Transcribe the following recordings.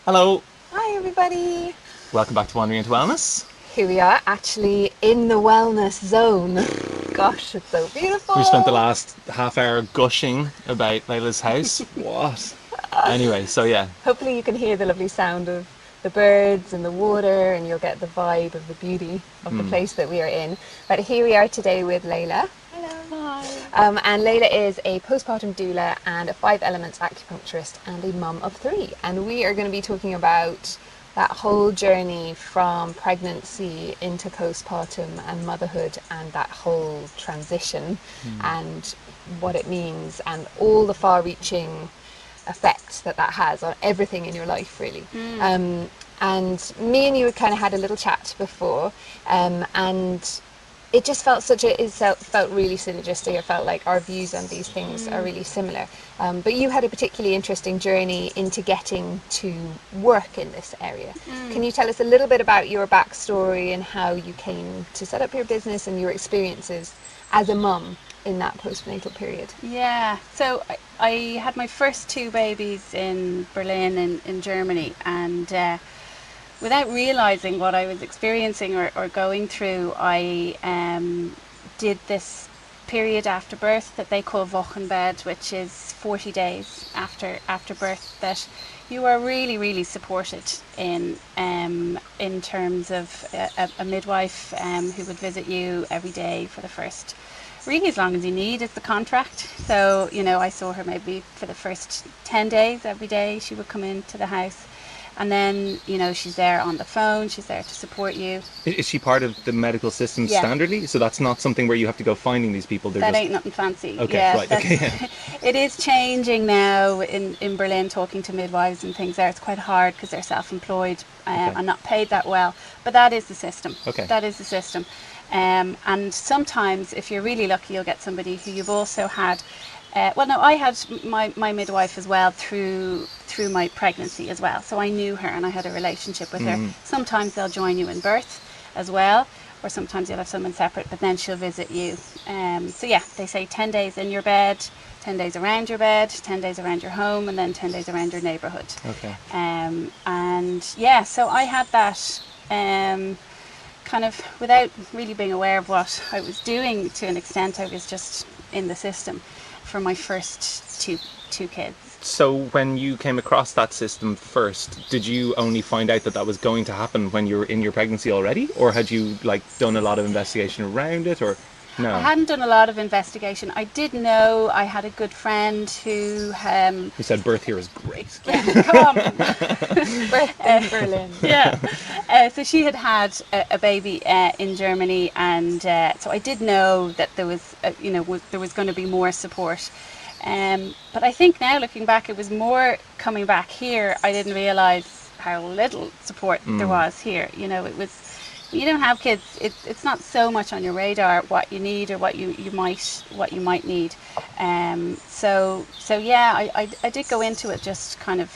Hello, Hi everybody! welcome back to Wandering into Wellness. Here we are, actually in the wellness zone. Gosh, it's so beautiful! We spent the last half hour gushing about Layla's house. What? Anyway, so yeah. Hopefully you can hear the lovely sound of the birds and the water, and you'll get the vibe of the beauty of the place that we are in. But here we are today with Layla. Hi. And Layla is a postpartum doula and a 5 elements acupuncturist and a mum of 3. And we are going to be talking about that whole journey from pregnancy into postpartum and motherhood, and that whole transition and what it means and all the far-reaching effects that has on everything in your life, really. And me and you kind of had a little chat before, and it just felt felt really synergistic. It felt like our views on these things are really similar. But you had a particularly interesting journey into getting to work in this area. Can you tell us a little bit about your backstory and how you came to set up your business and your experiences as a mum in that postnatal period? Yeah, so I had my first 2 babies in Berlin in Germany, and without realising what I was experiencing or going through, I did this period after birth that they call Wochenbett, which is 40 days after birth, that you are really, really supported in terms of a midwife who would visit you every day for the first, really as long as you need is the contract. So, you know, I saw her maybe for the first 10 days every day. She would come into the house. And then, you know, she's there on the phone, she's there to support you. Is she part of the medical system Yeah. standardly? So that's not something where you have to go finding these people? That ain't nothing fancy. Okay, yeah, right, okay. Yeah. It is changing now in Berlin, talking to midwives and things there. It's quite hard because they're self-employed and not paid that well. But that is the system. Okay. That is the system. And sometimes, if you're really lucky, you'll get somebody who you've also had. I had my midwife as well through my pregnancy as well. So I knew her and I had a relationship with her. Sometimes they'll join you in birth as well, or sometimes you'll have someone separate, but then she'll visit you. So yeah, they say 10 days in your bed, 10 days around your bed, 10 days around your home, and then 10 days around your neighbourhood. Okay. And yeah, so I had that kind of without really being aware of what I was doing. To an extent, I was just in the system for my first two kids. So when you came across that system first, did you only find out that was going to happen when you were in your pregnancy already? Or had you done a lot of investigation around it, or no? I hadn't done a lot of investigation. I did know I had a good friend who said birth here is great. Yeah, come. Birth in Berlin. Yeah. So she had a baby in Germany, and so I did know that there was there was going to be more support. But I think now, looking back, it was more coming back here. I didn't realise how little support there was here. You know, it was, you don't have kids, it's not so much on your radar what you need or what you might need. So yeah, I did go into it just kind of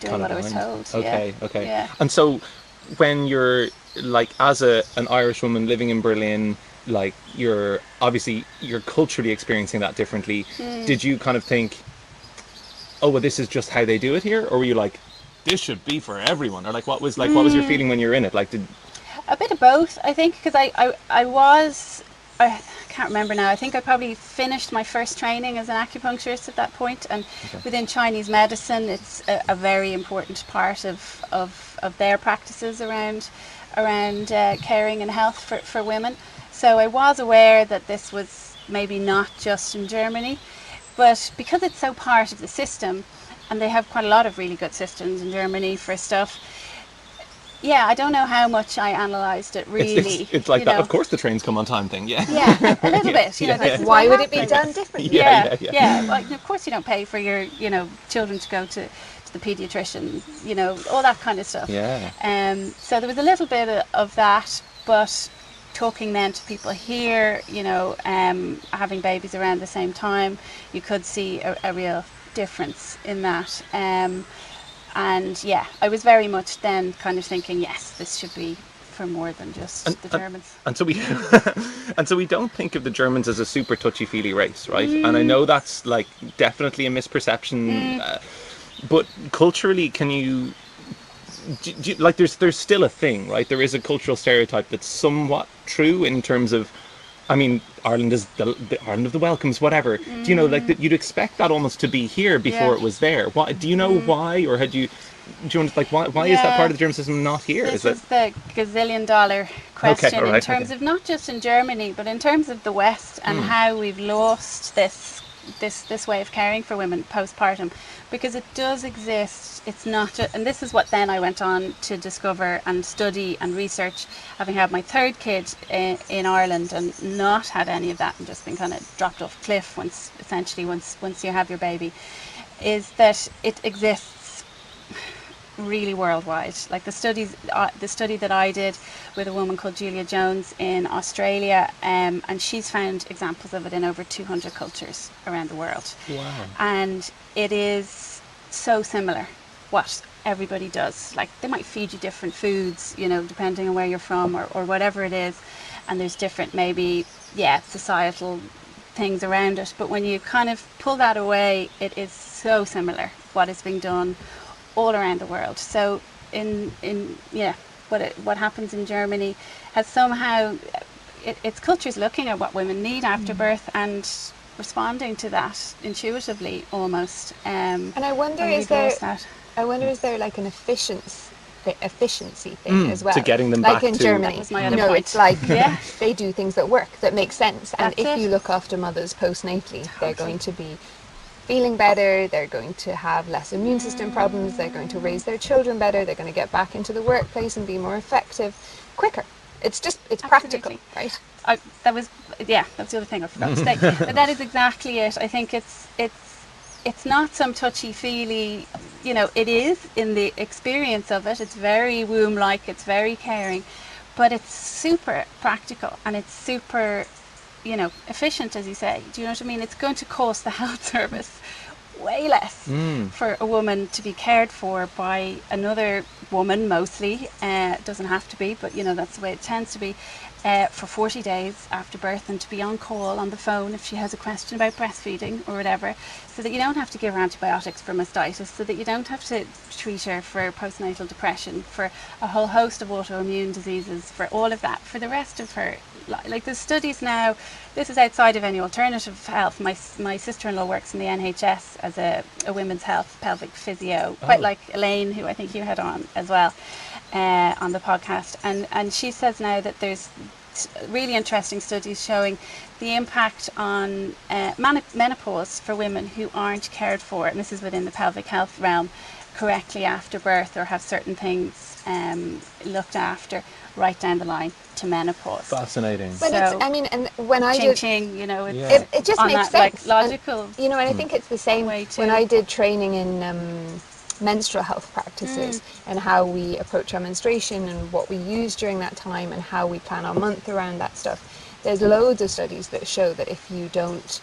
doing what I was told. Okay. Yeah. And so when you're as an Irish woman living in Berlin, you're culturally experiencing that differently. Did you kind of think, oh, well, this is just how they do it here? Or were you like, this should be for everyone? Or what was your feeling when you were in it? A bit of both, I think, because I can't remember now. I think I probably finished my first training as an acupuncturist at that point, and within Chinese medicine, it's a very important part of their practices around caring and health for women. So I was aware that this was maybe not just in Germany, but because it's so part of the system, and they have quite a lot of really good systems in Germany for stuff. Yeah, I don't know how much I analysed it really. It's like that, of course the trains come on time thing, yeah. Yeah, a little bit. Why would it be done differently? Yeah. Well, of course you don't pay for your, children to go to the paediatrician, all that kind of stuff. Yeah. So there was a little bit of that, but talking then to people here, having babies around the same time, you could see a real difference in that. And yeah, I was very much then kind of thinking, yes, this should be for more than just the Germans. And so we don't think of the Germans as a super touchy-feely race, right? And I know that's definitely a misperception. But culturally, can you like there's still a thing, right? There is a cultural stereotype that's somewhat true in terms of, I mean, Ireland is the Ireland of the welcomes, whatever. Do you know, like that you'd expect that almost to be here before Yeah. it was there? What do you know why, or had you? Do you want like why is that part of the germ system not here? This Is is the gazillion-dollar question all right, in terms okay. of not just in Germany, but in terms of the West and how we've lost this way of caring for women postpartum, because it does exist. It's not just, and this is what then I went on to discover and study and research, having had my third kid in Ireland and not had any of that and just been kind of dropped off a cliff once you have your baby, is that it exists really worldwide. Like the study that I did with a woman called Julia Jones in Australia, and she's found examples of it in over 200 cultures around the world. Wow. And it is so similar what everybody does. Like they might feed you different foods, you know, depending on where you're from or whatever it is, and there's different maybe societal things around it, but when you kind of pull that away, it is so similar what is being done all around the world. So what happens in Germany has somehow it's cultures looking at what women need after birth and responding to that intuitively almost. And I wonder, and is we've lost there that. like an efficiency thing as well? To getting them like back in to- Germany, That was my you other know, point. it's like Yeah. they do things that work, that make sense. And That's if it. you look after mothers postnatally, they're going to be feeling better, they're going to have less immune system problems, they're going to raise their children better, they're going to get back into the workplace and be more effective quicker. It's practical, Absolutely. right? That's the other thing I forgot to say. But that is exactly it. I think it's not some touchy-feely, you know, it is in the experience of it. It's very womb-like, it's very caring, but it's super practical and it's super, you know, efficient, as you say. Do you know what I mean? It's going to cost the health service way less for a woman to be cared for by another woman, mostly. It doesn't have to be, but you know, that's the way it tends to be, for 40 days after birth, and to be on call on the phone if she has a question about breastfeeding or whatever, so that you don't have to give her antibiotics for mastitis, so that you don't have to treat her for postnatal depression, for a whole host of autoimmune diseases, for all of that, for the rest of her. Like the studies now, this is outside of any alternative health. My sister-in-law works in the NHS as a women's health pelvic physio, quite like Elaine, who I think you had on as well on the podcast. And she says now that there's really interesting studies showing the impact on menopause for women who aren't cared for, and this is within the pelvic health realm, correctly after birth, or have certain things looked after right down the line to menopause. Fascinating. But So, it's, I mean, and when I Ching did, ching, you know, it's it just on makes that, sense. like, logical. And, you know, and I think it's the same way too. when I did training in menstrual health practices and how we approach our menstruation and what we use during that time and how we plan our month around that stuff. There's loads of studies that show that if you don't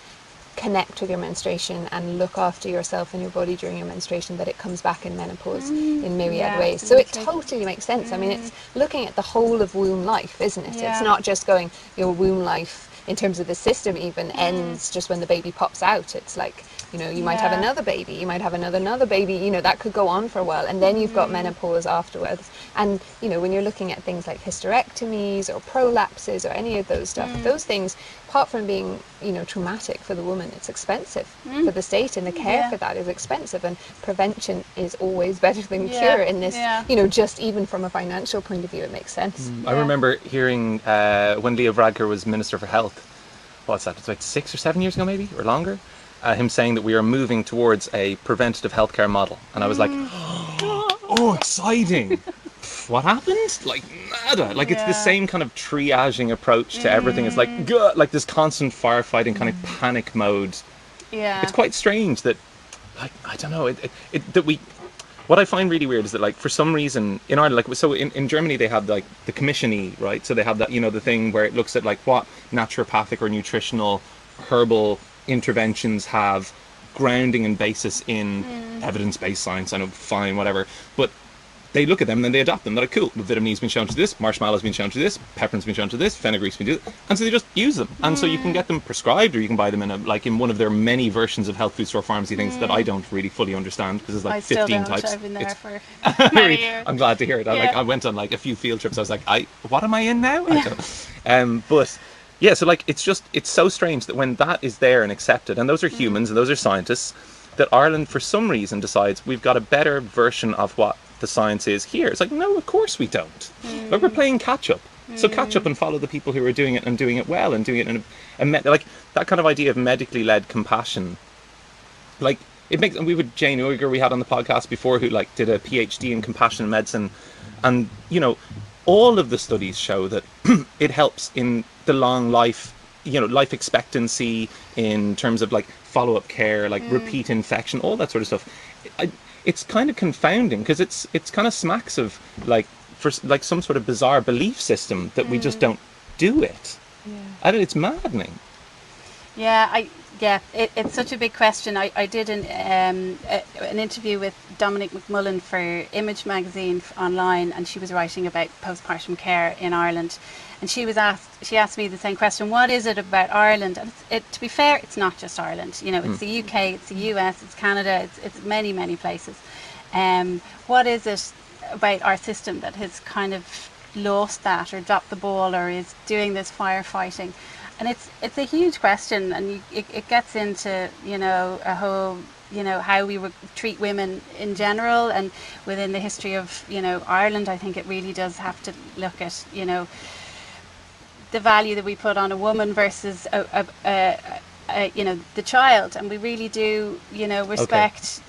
connect with your menstruation and look after yourself and your body during your menstruation, that it comes back in menopause in myriad Yeah, ways. So it absolutely. totally makes sense. I mean, it's looking at the whole of womb life, isn't it? Yeah. It's not just going, your womb life in terms of the system even ends just when the baby pops out. It's like, you know, you might have Yeah. another baby, you might have another baby, you know, that could go on for a while, and then you've got menopause afterwards. And, you know, when you're looking at things like hysterectomies or prolapses or any of those stuff, those things, apart from being, you know, traumatic for the woman, it's expensive for the state, and the care Yeah. for that is expensive, and prevention is always better than Yeah. cure in this, Yeah. you know, just even from a financial point of view, it makes sense. I remember hearing when Leo Varadkar was Minister for Health, what's that, it's like 6 or 7 years ago maybe, or longer, him saying that we are moving towards a preventative healthcare model. And I was like, oh, exciting. What happened? Like, nada. Like, it's the Yeah. same kind of triaging approach to everything. It's like, like this constant firefighting kind of panic mode. Yeah. It's quite strange that, like, I don't know, that we... What I find really weird is that, like, for some reason in Ireland, like, so in Germany they have like the commissiony, right? So they have that, you know, the thing where it looks at like what naturopathic or nutritional herbal interventions have grounding and basis in evidence-based science. I know, fine, whatever. But they look at them and then they adopt them. They're like, cool, vitamin E's been shown to do this, marshmallow's been shown to do this, peppermint's been shown to do this, fenugreek's been do this, and so they just use them. And so you can get them prescribed, or you can buy them in in one of their many versions of health food store pharmacy things that I don't really fully understand, because there's like I still 15 don't. types. I've been there for Really, many years. I'm glad to hear it. I went on like a few field trips. I was like, what am I in now? I don't. But yeah, so like it's so strange that when that is there and accepted, and those are humans and those are scientists, that Ireland for some reason decides we've got a better version of what the science is here. It's like, no, of course we don't. Like, we're playing catch up. So catch up and follow the people who are doing it and doing it well and doing it in like that kind of idea of medically led compassion. Like, it makes, and we would Jane Uyghur we had on the podcast before, who like did a PhD in compassion medicine, and all of the studies show that it helps in the long life, life expectancy, in terms of like follow-up care, like repeat infection, all that sort of stuff. It's kind of confounding, because it's kind of smacks of like, for like some sort of bizarre belief system that we just don't do it. It's maddening. It's such a big question. I did an interview with Dominic McMullen for Image magazine online, and she was writing about postpartum care in Ireland, and she asked me the same question: what is it about Ireland? And to be fair, it's not just Ireland. It's the UK, it's the US, it's Canada, it's many places. What is it about our system that has kind of lost that, or dropped the ball, or is doing this firefighting? And it's a huge question, and it gets into a whole how we would treat women in general, and within the history of Ireland. I think it really does have to look at the value that we put on a woman versus the child, and we really do respect.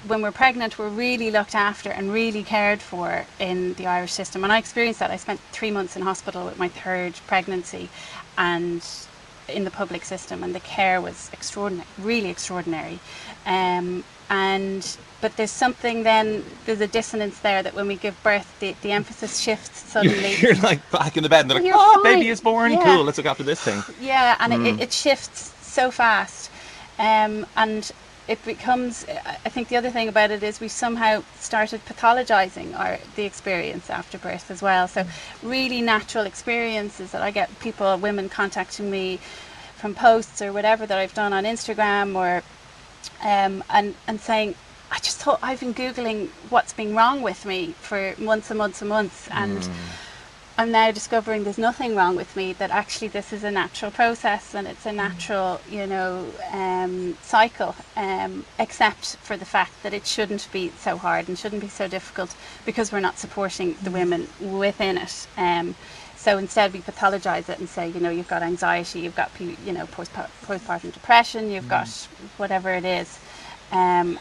When we're pregnant, we're really looked after and really cared for in the Irish system, and I experienced that. I spent 3 months in hospital with my third pregnancy, and in the public system, and the care was extraordinary, really extraordinary. But there's a dissonance there, that when we give birth, the emphasis shifts suddenly. You're like back in the bed, and they're like, baby is born, cool, let's look after this thing. Yeah, and it shifts so fast. And it becomes, I think the other thing about it is we somehow started pathologizing the experience after birth as well. So really natural experiences that I get women contacting me from posts or whatever that I've done on Instagram, or and saying, I just thought, I've been Googling what's been wrong with me for months and months and months, and I'm now discovering there's nothing wrong with me, that actually this is a natural process, and it's a natural cycle, except for the fact that it shouldn't be so hard and shouldn't be so difficult, because we're not supporting the women within it. So instead we pathologize it and say, you've got anxiety, you've got postpartum depression, you've got whatever it is. So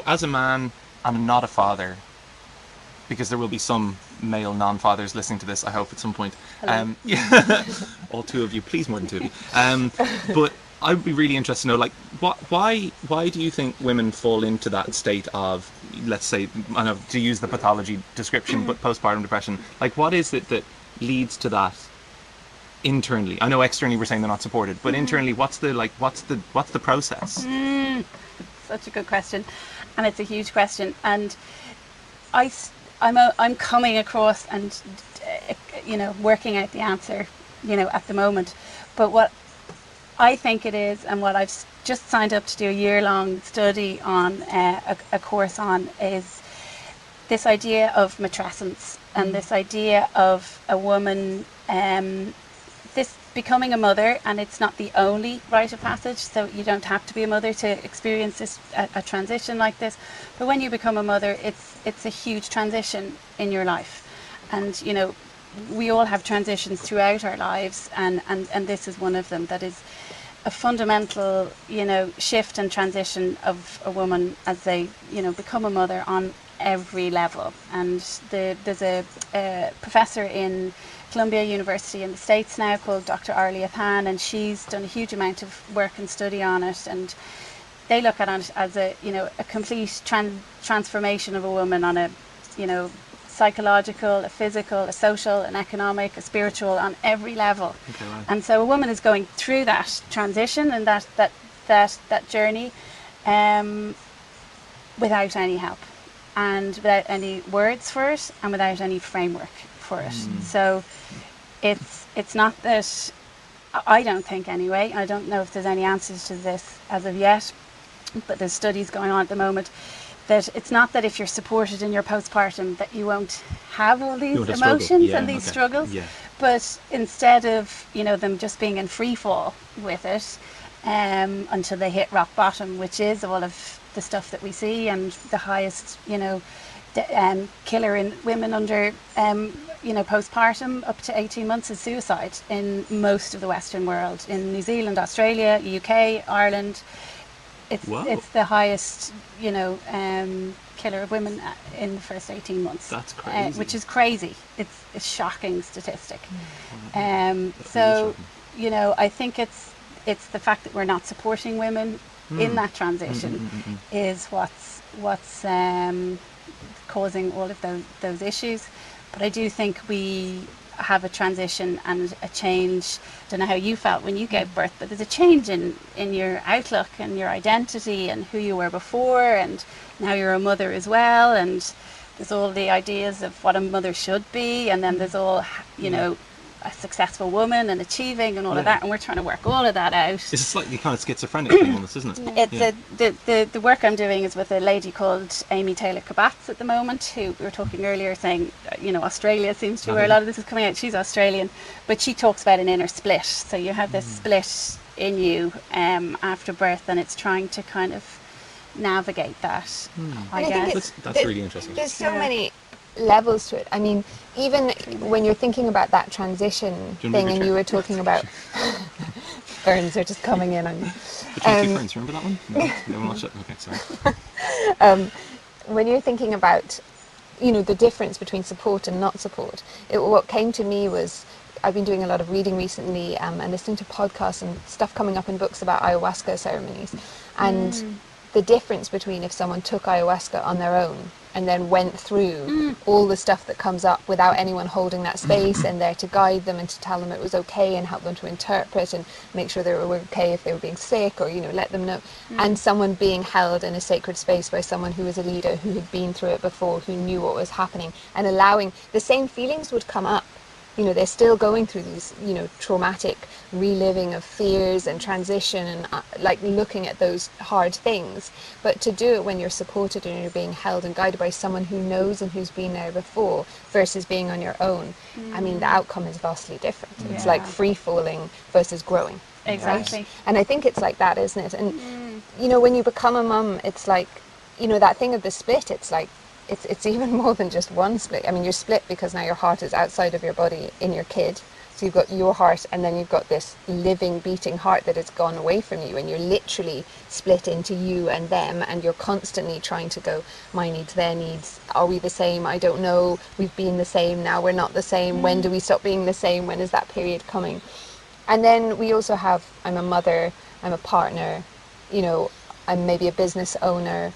as a man, I'm not a father, because there will be some male non-fathers listening to this, I hope, at some point. All two of you, please, more than two of you. But I'd be really interested to know, why do you think women fall into that state of, let's say, I know to use the pathology description, but postpartum depression? Like, what is it that leads to that internally? I know externally we're saying they're not supported, but internally, what's the process? Such a good question, and it's a huge question, and I'm coming across and working out the answer at the moment. But what I think it is, and what I've just signed up to do a year-long study on, a course on, is this idea of matrescence, and this idea of a woman this becoming a mother, and it's not the only rite of passage, so you don't have to be a mother to experience this a transition like this. But when you become a mother, it's a huge transition in your life, and we all have transitions throughout our lives, and this is one of them, that is a fundamental shift and transition of a woman as they become a mother on every level. And there's a professor in Columbia University in the States now called Dr. Arlia Than, and she's done a huge amount of work and study on it, and they look at it as a complete transformation of a woman on a psychological, a physical, a social, an economic, a spiritual, on every level. Okay, right. And so a woman is going through that transition and that journey without any help. and without any words for it and without any framework for it. So it's not that, I don't think anyway, I don't know if there's any answers to this as of yet, but there's studies going on at the moment, that it's not that if you're supported in your postpartum that you won't have all these emotions and these struggles, but instead of, you know, them just being in free fall with it until they hit rock bottom, which is all of the stuff that we see, and the highest, you know, killer in women under you know, postpartum up to 18 months is suicide in most of the Western world. In New Zealand, Australia, UK, Ireland, it's the highest, you know, killer of women in the first 18 months. That's crazy. Which is crazy. It's a shocking statistic. So, you know, I think it's the fact that we're not supporting women in that transition is what's causing all of those issues. But I do think we have a transition and a change. I don't know how you felt when you gave birth, but there's a change in your outlook and your identity and who you were before, and now you're a mother as well, and there's all the ideas of what a mother should be, and then there's all, you know, a successful woman and achieving and all of that, and we're trying to work all of that out. It's a slightly kind of schizophrenic thing almost, isn't it? It's the work I'm doing is with a lady called Amy Taylor-Kabatz at the moment, who we were talking earlier saying, you know, Australia seems to be where a lot of this is coming out. She's Australian, but she talks about an inner split. So you have this split in you after birth, and it's trying to kind of navigate that, I guess. That's really interesting. There's so many levels to it. I mean, even when you're thinking about that transition thing, and you were talking about burns are just coming in on you. Between two ferns, remember that one? No one watched it? Okay, sorry. When you're thinking about, you know, the difference between support and not support, what came to me was, I've been doing a lot of reading recently and listening to podcasts and stuff coming up in books about ayahuasca ceremonies, and the difference between if someone took ayahuasca on their own and then went through all the stuff that comes up without anyone holding that space and there to guide them and to tell them it was okay and help them to interpret and make sure they were okay if they were being sick, or, you know, let them know, and someone being held in a sacred space by someone who was a leader, who had been through it before, who knew what was happening, and allowing the same feelings would come up. You know, they're still going through these, you know, traumatic reliving of fears and transition and like looking at those hard things. But to do it when you're supported and you're being held and guided by someone who knows and who's been there before versus being on your own, I mean, the outcome is vastly different. It's like free falling versus growing. Exactly. Right? And I think it's like that, isn't it? And, you know, when you become a mum, it's like, you know, that thing of the split, it's like, it's even more than just one split. I mean, you're split because now your heart is outside of your body in your kid. So you've got your heart, and then you've got this living, beating heart that has gone away from you, and you're literally split into you and them, and you're constantly trying to go, my needs, their needs, are we the same? I don't know. We've been the same, now we're not the same. When do we stop being the same? When is that period coming? And then we also have, I'm a mother, I'm a partner, you know, I'm maybe a business owner,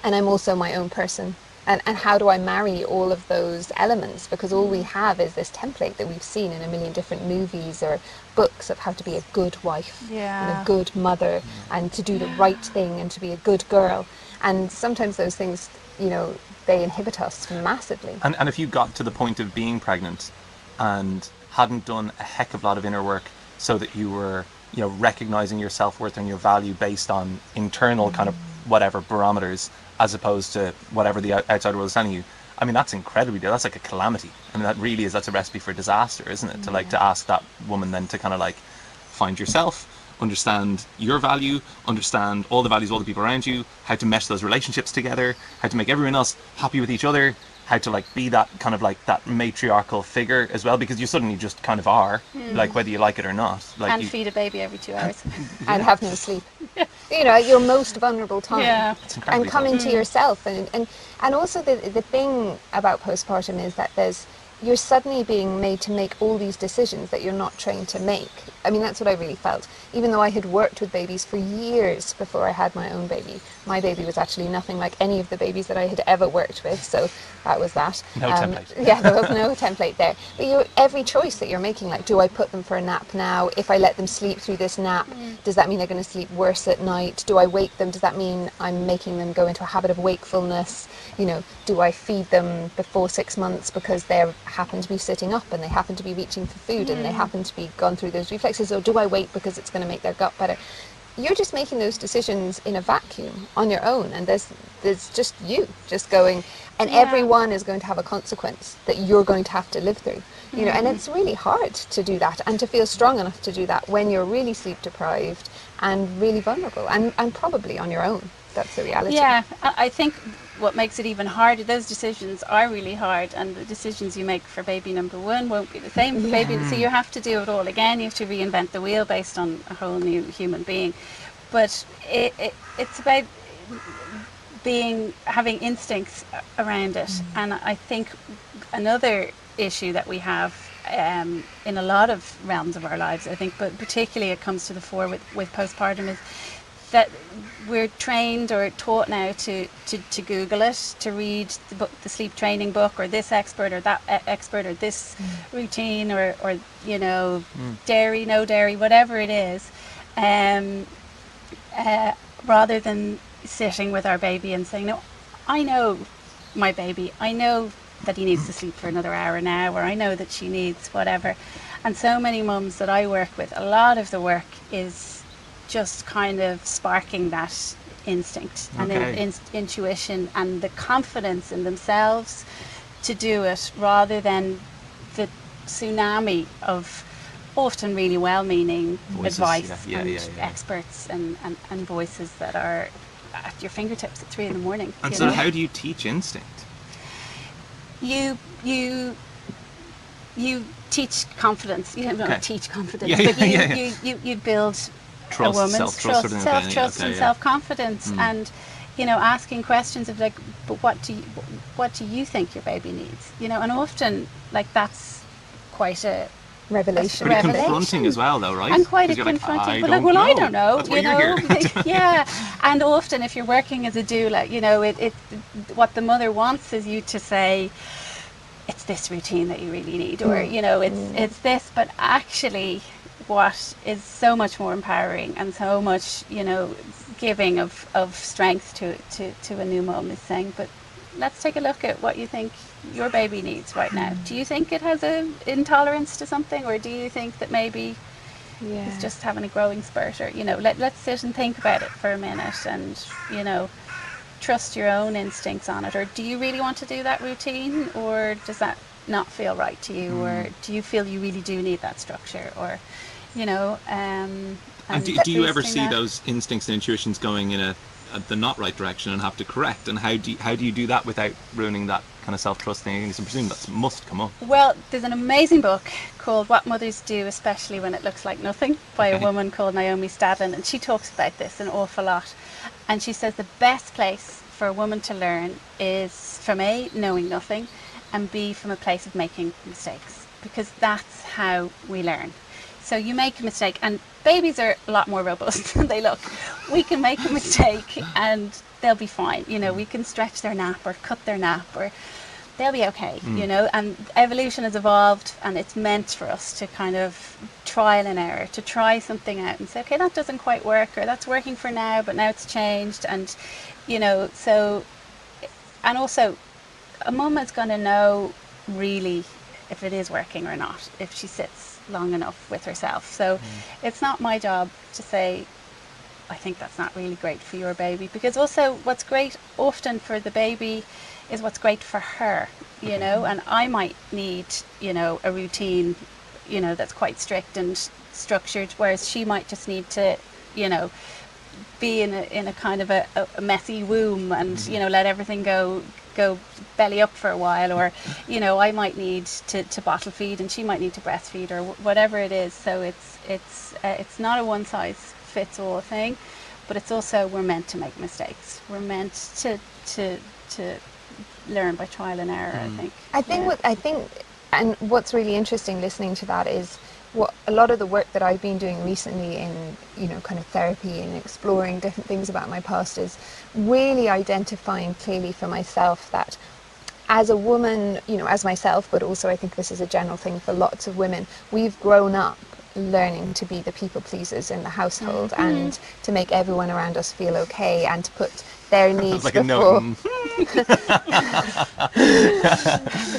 and I'm also my own person. And how do I marry all of those elements? Because all we have is this template that we've seen in a million different movies or books of how to be a good wife and a good mother and to do the right thing and to be a good girl. And sometimes those things, you know, they inhibit us massively. And if you got to the point of being pregnant and hadn't done a heck of a lot of inner work so that you were, you know, recognizing your self-worth and your value based on internal kind of whatever barometers, as opposed to whatever the outside world is telling you, I mean, that's incredibly, that's like a calamity. I mean, that really is, that's a recipe for disaster, isn't it? To like, to ask that woman then to kind of like find yourself, understand your value, understand all the values of all the people around you, how to mesh those relationships together, how to make everyone else happy with each other, how to like be that kind of like that matriarchal figure as well, because you suddenly just kind of are, like whether you like it or not. Like, and feed a baby every 2 hours. And have no sleep. You know, at your most vulnerable time. Yeah. And come into yourself. And also the thing about postpartum is that there's, you're suddenly being made to make all these decisions that you're not trained to make. I mean, that's what I really felt. Even though I had worked with babies for years before I had my own baby, my baby was actually nothing like any of the babies that I had ever worked with, so that was that. No template. Yeah, there was no template there. But every choice that you're making, like, do I put them for a nap now? If I let them sleep through this nap, does that mean they're going to sleep worse at night? Do I wake them? Does that mean I'm making them go into a habit of wakefulness? You know, do I feed them before 6 months because they happen to be sitting up and they happen to be reaching for food and they happen to be gone through those reflexes? Or do I wait because it's going to make their gut better? You're just making those decisions in a vacuum on your own, and there's just you just going, and everyone is going to have a consequence that you're going to have to live through. You know, and it's really hard to do that and to feel strong enough to do that when you're really sleep deprived and really vulnerable and probably on your own. That's the reality. Yeah, I think what makes it even harder, those decisions are really hard, and the decisions you make for baby number one won't be the same for baby, so you have to do it all again. You have to reinvent the wheel based on a whole new human being. But it's about having instincts around it. And I think another issue that we have in a lot of realms of our lives, I think, but particularly it comes to the fore with postpartum, is that we're trained or taught now to Google it, to read the sleep training book, or this expert or that expert, or this routine, or you know, dairy, no dairy, whatever it is, rather than sitting with our baby and saying, no, I know my baby, I know that he needs to sleep for another hour now, or I know that she needs whatever. And so many mums that I work with, a lot of the work is just kind of sparking that instinct and intuition and the confidence in themselves to do it, rather than the tsunami of often really well-meaning advice and experts and voices that are at your fingertips at 3 a.m. And so how do you teach instinct? You teach confidence. You don't teach confidence, but you build trust, a woman's self-trust and self-confidence, and you know, asking questions of like, but what do you think your baby needs? You know, and often like that's quite a revelation. Pretty confronting as well, though, right? And quite a confronting. But like, I don't know. That's you know, yeah. And often, if you're working as a doula, you know, it what the mother wants is you to say, it's this routine that you really need, or you know, it's this. But actually, what is so much more empowering and so much, you know, giving of strength to a new mum is saying, but let's take a look at what you think your baby needs right now. Do you think it has an intolerance to something, or do you think that maybe it's just having a growing spurt? Or, you know, let's sit and think about it for a minute, and, you know, trust your own instincts on it. Or do you really want to do that routine, or does that not feel right to you, or do you feel you really do need that structure, or, you know, and do you ever see those instincts and intuitions going in the not right direction and have to correct? And how do you do that without ruining that kind of self-trust thing? I presume that must come up. Well, there's an amazing book called What Mothers Do, Especially When It Looks Like Nothing, by a woman called Naomi Stadlin, and she talks about this an awful lot. And she says the best place for a woman to learn is from A, knowing nothing, and B, from a place of making mistakes, because that's how we learn. So you make a mistake, and babies are a lot more robust than they look. We can make a mistake and they'll be fine. You know, we can stretch their nap or cut their nap, or they'll be okay, you know. And evolution has evolved, and it's meant for us to kind of trial and error, to try something out and say, okay, that doesn't quite work, or that's working for now, but now it's changed. And, you know, so, and also a mum is going to know really if it is working or not, if she sits long enough with herself. So it's not my job to say, I think that's not really great for your baby, because also what's great often for the baby is what's great for her, you know. And I might need, you know, a routine, you know, that's quite strict and structured, whereas she might just need to, you know, be in a kind of a messy womb and, you know, let everything go belly up for a while, or, you know, I might need to bottle feed and she might need to breastfeed, or whatever it is. So it's not a one size fits all thing, but it's also, we're meant to make mistakes. We're meant to learn by trial and error. I think And what's really interesting listening to that is what a lot of the work that I've been doing recently in, kind of therapy and exploring different things about my past is really identifying clearly for myself that as a woman, as myself, but also I think this is a general thing for lots of women, we've grown up learning to be the people pleasers in the household and to make everyone around us feel okay and to put their needs like before... a note.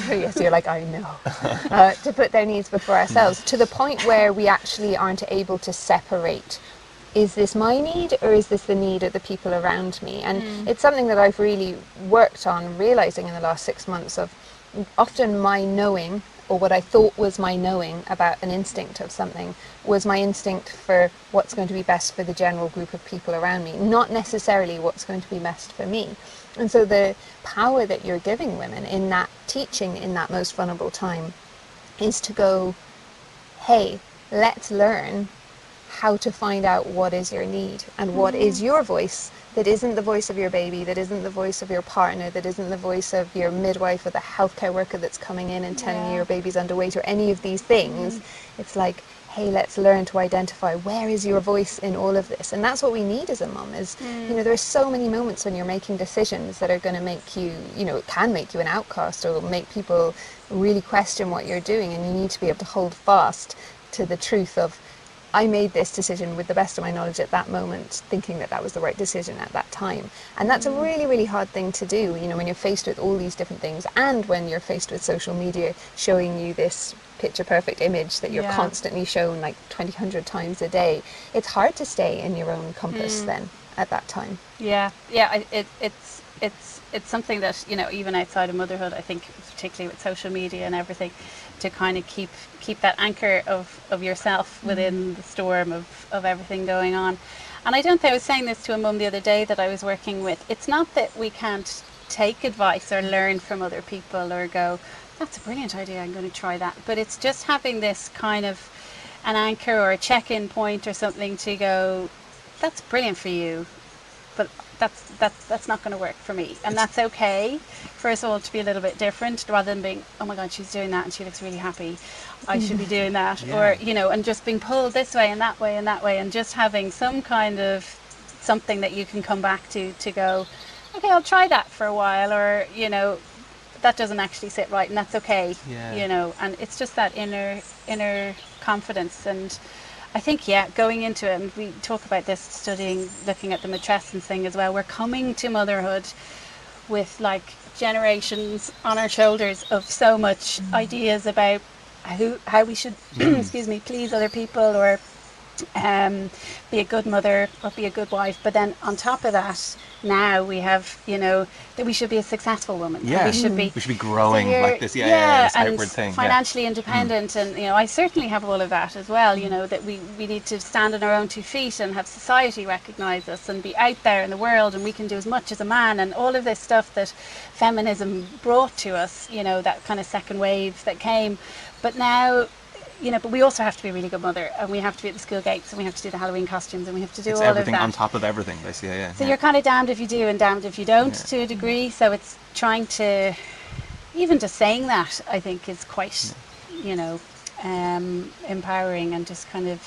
Yes, you're like, I know. To put their needs before ourselves, to the point where we actually aren't able to separate, is this my need or is this the need of the people around me? And it's something that I've really worked on realizing in the last 6 months of often my knowing, or what I thought was my knowing about an instinct of something, was my instinct for what's going to be best for the general group of people around me, not necessarily what's going to be best for me. And so the power that you're giving women in that teaching in that most vulnerable time is to go, hey, let's learn how to find out what is your need and what is your voice that isn't the voice of your baby, that isn't the voice of your partner, that isn't the voice of your midwife or the healthcare worker that's coming in and telling you your baby's underweight or any of these things. It's like, hey, let's learn to identify where is your voice in all of this. And that's what we need as a mum is, there are so many moments when you're making decisions that are going to make you, it can make you an outcast or make people really question what you're doing, and you need to be able to hold fast to the truth of, I made this decision with the best of my knowledge at that moment, thinking that that was the right decision at that time. And that's a really, really hard thing to do, when you're faced with all these different things, and when you're faced with social media showing you this picture perfect image that you're constantly shown like 200 times a day. It's hard to stay in your own compass then at that time. It's something that, even outside of motherhood, I think particularly with social media and everything, to kind of keep that anchor of yourself within the storm of everything going on. And I was saying this to a mum the other day that I was working with. It's not that we can't take advice or learn from other people or go, that's a brilliant idea, I'm going to try that. But it's just having this kind of an anchor or a check-in point or something to go, that's brilliant for you, but that's not going to work for me. And that's okay for us all to be a little bit different, rather than being, oh my God, she's doing that and she looks really happy, I should be doing that. Or, and just being pulled this way and that way and that way, and just having some kind of something that you can come back to go, okay, I'll try that for a while, or, that doesn't actually sit right, and that's okay. And it's just that inner confidence. And I think, going into it, and we talk about this looking at the matrescence thing as well, we're coming to motherhood with like generations on our shoulders of so much ideas about how we should excuse me, please other people, or be a good mother or be a good wife. But then on top of that, now we have, that we should be a successful woman. Yeah, we should be growing like this. This and outward thing. Financially independent, and I certainly have all of that as well. That we need to stand on our own 2 feet and have society recognise us and be out there in the world, and we can do as much as a man, and all of this stuff that feminism brought to us. That kind of second wave that came, but now. But we also have to be a really good mother, and we have to be at the school gates, and we have to do the Halloween costumes, and we have to do all of that. It's everything on top of everything, basically. So you're kind of damned if you do and damned if you don't, to a degree. So it's trying to, even just saying that, I think is quite, empowering, and just kind of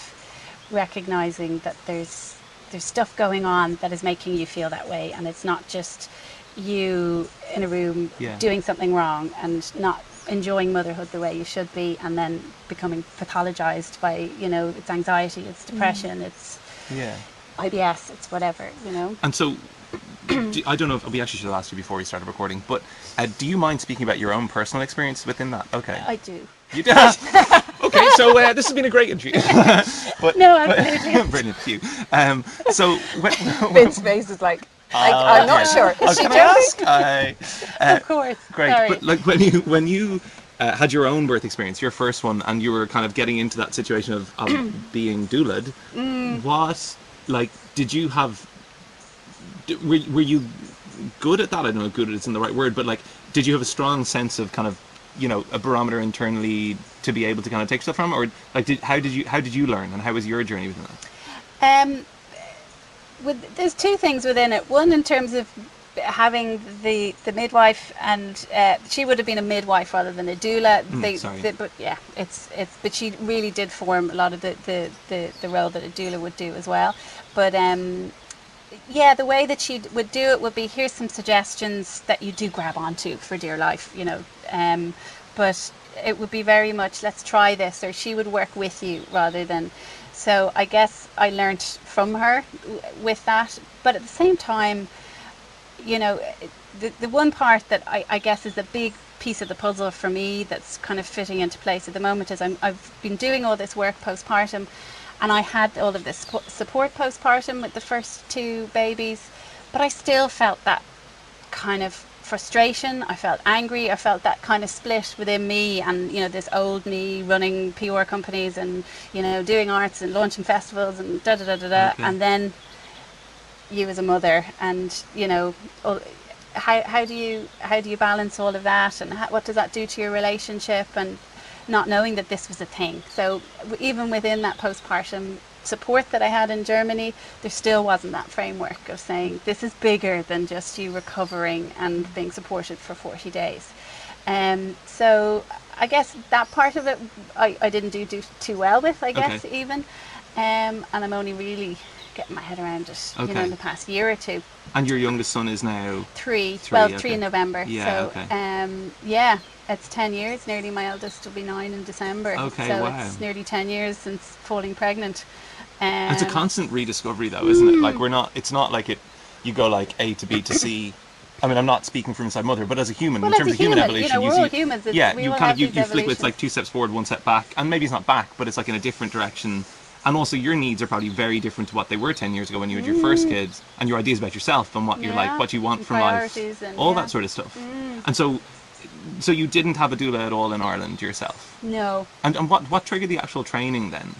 recognising that there's stuff going on that is making you feel that way, and it's not just you in a room doing something wrong and not enjoying motherhood the way you should be, and then becoming pathologized by it's anxiety, it's depression, it's IBS, it's whatever. And so I don't know if we actually should have asked you before we started recording, but do you mind speaking about your own personal experience within that? Okay, I do. You do. Okay, so this has been a great interview. No, absolutely. Brilliant. Phew. So Vince's face is like, I'm not sure. Is she joking? Of course. Great. Sorry. But like when you had your own birth experience, your first one, and you were kind of getting into that situation of being doulaed, what, like, did you have? Were you good at that? I don't know if good isn't the right word, but like, did you have a strong sense of kind of, a barometer internally to be able to kind of take stuff from, or like, how did you learn, and how was your journey within that? There's two things within it. One, in terms of having the midwife, and she would have been a midwife rather than a doula. But yeah, but she really did form a lot of the role that a doula would do as well. But yeah, the way that she would do it would be, here's some suggestions that you do grab onto for dear life, but it would be very much, let's try this, or she would work with you rather than. So I guess I learnt from her with that. But at the same time, the one part that I guess is a big piece of the puzzle for me that's kind of fitting into place at the moment is I've been doing all this work postpartum, and I had all of this support postpartum with the first 2 babies, but I still felt that kind of frustration. I felt angry. I felt that kind of split within me, and this old me running PR companies and doing arts and launching festivals and da da da da da. Okay. And then you as a mother, and how do you balance all of that, and what does that do to your relationship, and not knowing that this was a thing. So even within that postpartum support that I had in Germany, there still wasn't that framework of saying this is bigger than just you recovering and being supported for 40 days. So I guess that part of it I didn't do too well with, I guess. Okay. Even and I'm only really getting my head around it in the past year or 2. And your youngest son is now 3 in November. So it's 10 years nearly. My eldest will be 9 in December. It's nearly 10 years since falling pregnant. It's a constant rediscovery though, isn't it? Like it's not like you go like A to B to C. I mean, I'm not speaking from inside mother, but as a human, in terms of human evolution, we're all humans. You flick with like 2 steps forward, 1 step back, and maybe it's not back, but it's like in a different direction. And also your needs are probably very different to what they were 10 years ago when you had your first kids, and your ideas about yourself and what you're like, what you want from life, and all that sort of stuff. And so you didn't have a doula at all in Ireland yourself? No. And what triggered the actual training then?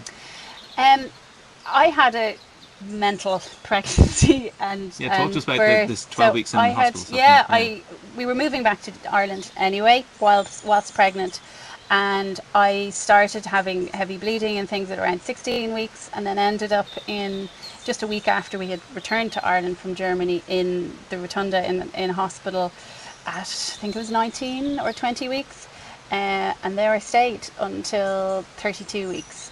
I had a mental pregnancy and talk to us about this 12 weeks in hospital. We were moving back to Ireland anyway whilst pregnant, and I started having heavy bleeding and things at around 16 weeks, and then ended up in just a week after we had returned to Ireland from Germany in the Rotunda in hospital at, I think it was 19 or 20 weeks. And there I stayed until 32 weeks,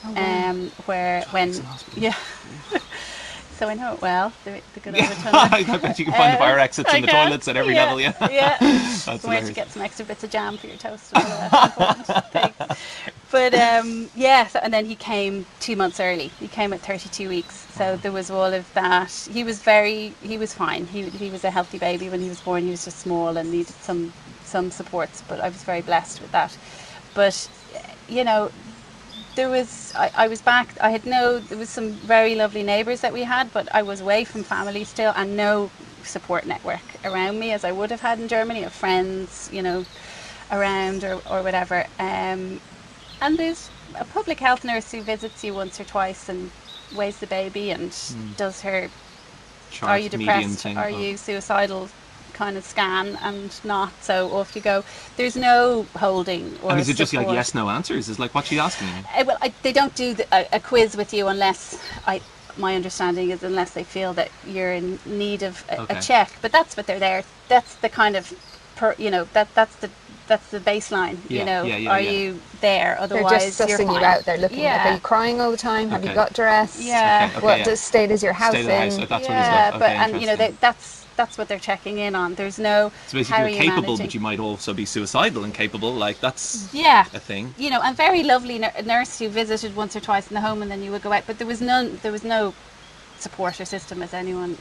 so I know it well, the good old Rotunda. I bet you can find the fire exits in the toilets at every level, That's where to get some extra bits of jam for your toast. And all that thing. But so, and then he came 2 months early. He came at 32 weeks, so there was all of that. He was fine. He was a healthy baby when he was born. He was just small and needed some supports, but I was very blessed with that. But I was back. There was some very lovely neighbours that we had, but I was away from family still, and no support network around me as I would have had in Germany, of friends, around or whatever. And there's a public health nurse who visits you once or twice and weighs the baby and does her are you depressed, are you suicidal kind of scan, and not, so off you go. There's no holding or and is it just support. Like yes no answers? Is like what's she asking you? They don't do a quiz with you unless my understanding is unless they feel that you're in need of a check, but that's what they're there. That's the kind of that's the baseline. Are you there? Otherwise they're just you're sussing fine. you out. They're looking like, are you crying all the time? Have you got dressed? What state is your house in? That's what they're checking in on. There's no. So basically, you're capable, managing. but you might also be suicidal and capable. Like that's a thing. And very lovely nurse who visited once or twice in the home, and then you would go out. But there was no support or system, as anyone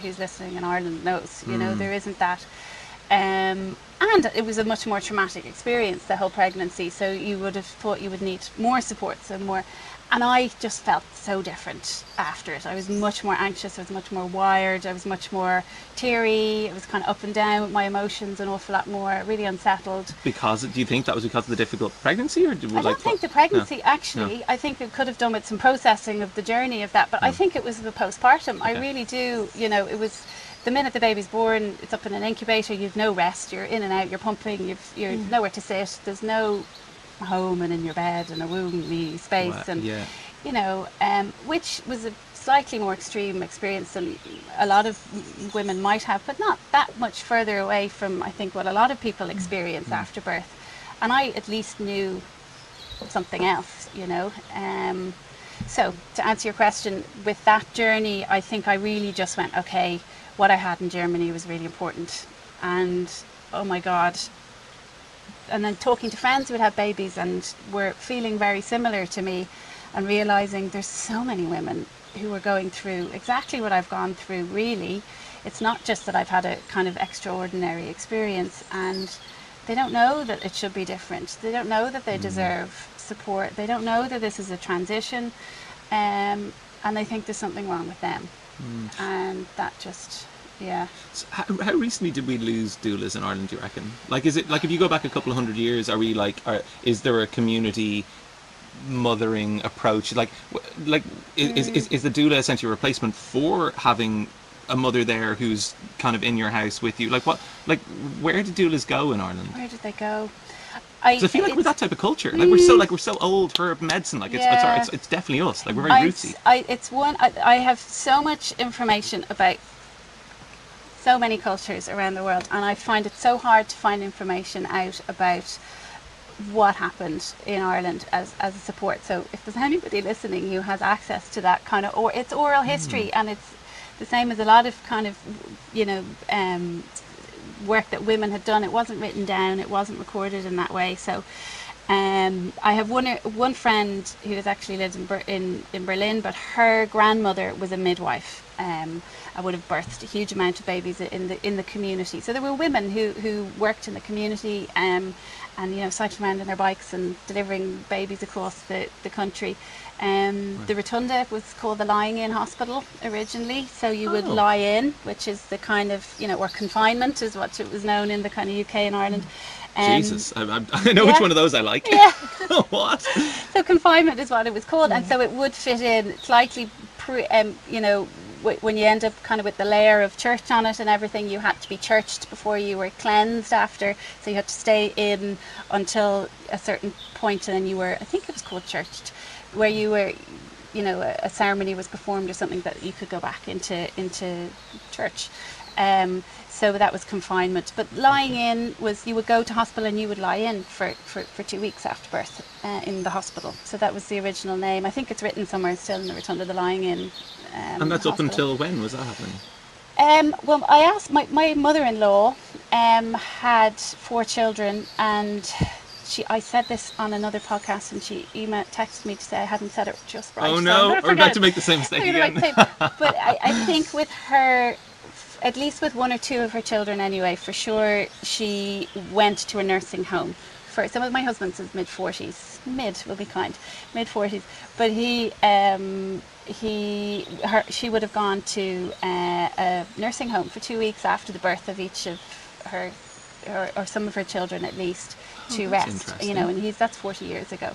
who's listening in Ireland knows. There isn't that. And it was a much more traumatic experience, the whole pregnancy. So you would have thought you would need more supports and more. And I just felt so different after it. I was much more anxious. I was much more wired. I was much more teary. I was kind of up and down with my emotions an awful lot more, really unsettled. Do you think that was because of the difficult pregnancy? Or I don't think the pregnancy, actually. No. I think it could have done with some processing of the journey of that. But I think it was the postpartum. I really do. It was the minute the baby's born, it's up in an incubator. You've no rest. You're in and out. You're pumping. You're nowhere to sit. There's no home and in your bed and a womb space, which was a slightly more extreme experience than a lot of women might have, but not that much further away from, I think, what a lot of people experience after birth. And I at least knew something else, you know. So to answer your question, with that journey, I think I really just went, okay, what I had in Germany was really important. And oh my God. And then talking to friends who would have babies and were feeling very similar to me, and realizing there's so many women who are going through exactly what I've gone through, really. It's not just that I've had a kind of extraordinary experience, and they don't know that it should be different. They don't know that they deserve support. They don't know that this is a transition, and they think there's something wrong with them. And that just, yeah. So how recently did we lose doulas in Ireland, do you reckon? Like, is it like, if you go back a couple of hundred years, are we like, is there a community mothering approach? Like is the doula essentially a replacement for having a mother there who's kind of in your house with you? Like, what, like, where did doulas go in Ireland? Where did they go? I feel like we're that type of culture. Like, we're so old herb medicine. Like, it's definitely us. Like, we're very rootsy. I have so much information about so many cultures around the world, and I find it so hard to find information out about what happened in Ireland as a support. So if there's anybody listening who has access to that kind of, or it's oral history, and it's the same as a lot of kind of, you know, work that women had done. It wasn't written down, it wasn't recorded in that way. So I have one friend who has actually lived in Berlin, but her grandmother was a midwife. I would have birthed a huge amount of babies in the community. So there were women who worked in the community, and you know, cycling around on their bikes and delivering babies across the country. The Rotunda was called the lying in hospital originally. So you would lie in, which is the kind of, you know, or confinement is what it was known in the kind of UK and Ireland. Jesus, I know which one of those I like. Yeah. What? So confinement is what it was called, and so it would fit in slightly, you know, when you end up kind of with the layer of church on it and everything, you had to be churched before you were cleansed after. So you had to stay in until a certain point, and then you were, I think it was called churched, where you were, you know, a ceremony was performed or something that you could go back into church. So that was confinement. But lying in was, you would go to hospital and you would lie in for 2 weeks after birth in the hospital. So that was the original name. I think it's written somewhere still in the Rotunda, the lying in. And that's up until when was that happening? Well, I asked my mother-in-law had 4 children, and I said this on another podcast, and she texted me to say I hadn't said it just right. Oh no, we're about to make the same mistake again. But I think with her, at least with 1 or 2 of her children anyway, for sure, she went to a nursing home. For some of my husband's is mid-40s, mid-40s, but she would have gone to a nursing home for 2 weeks after the birth of each of her, or some of her children at least, to rest, you know, and that's 40 years ago.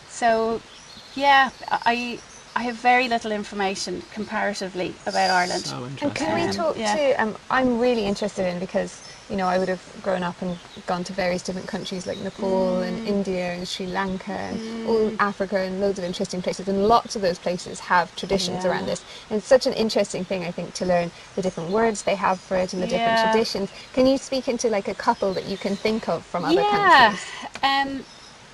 So yeah, I have very little information comparatively about Ireland. So And interesting. can we talk to, I'm really interested in, because, you know, I would have grown up and gone to various different countries like Nepal and India and Sri Lanka and all Africa, and loads of interesting places, and lots of those places have traditions around this. And it's such an interesting thing, I think, to learn the different words they have for it and the different traditions. Can you speak into like a couple that you can think of from other countries?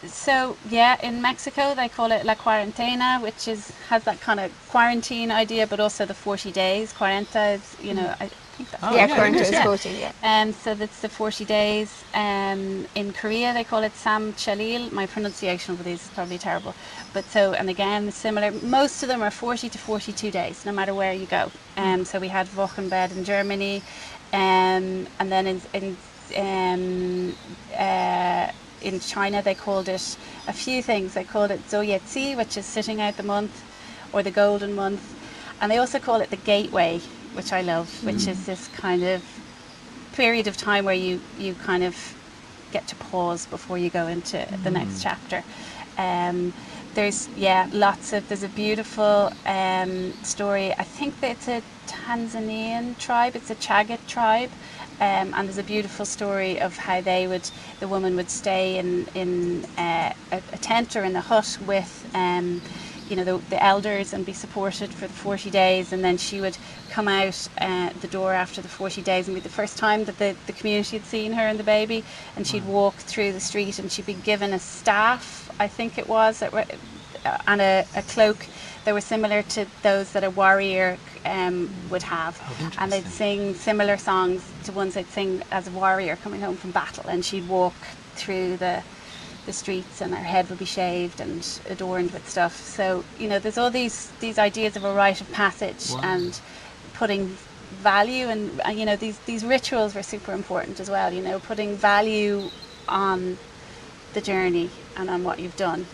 So yeah, in Mexico they call it la cuarentena, which has that kind of quarantine idea, but also the 40 days. 40 is, you know, I think that's Quarantine is 40, so that's the 40 days. In Korea they call it Sam Chalil. My pronunciation of these is probably terrible, but so, and again similar. Most of them are 40 to 42 days, no matter where you go. So we had Wochenbett in Germany, and then in China they called it a few things. They called it Zoyetzi, which is sitting out the month, or the golden month, and they also call it the gateway, which I love, which is this kind of period of time where you kind of get to pause before you go into the next chapter. There's a beautiful story. I think that it's a Tanzanian tribe, it's a Chagat tribe. And there's a beautiful story of how the woman would stay in a tent or in the hut with the elders and be supported for the 40 days, and then she would come out the door after the 40 days and be the first time that the community had seen her and the baby, and she'd walk through the street and she'd be given a staff, I think it was, and a cloak that were similar to those that a warrior would have, and they'd sing similar songs to ones they'd sing as a warrior coming home from battle, and she'd walk through the streets and her head would be shaved and adorned with stuff. So there's all these ideas of a rite of passage and putting value, and these rituals were super important as well, putting value on the journey and on what you've done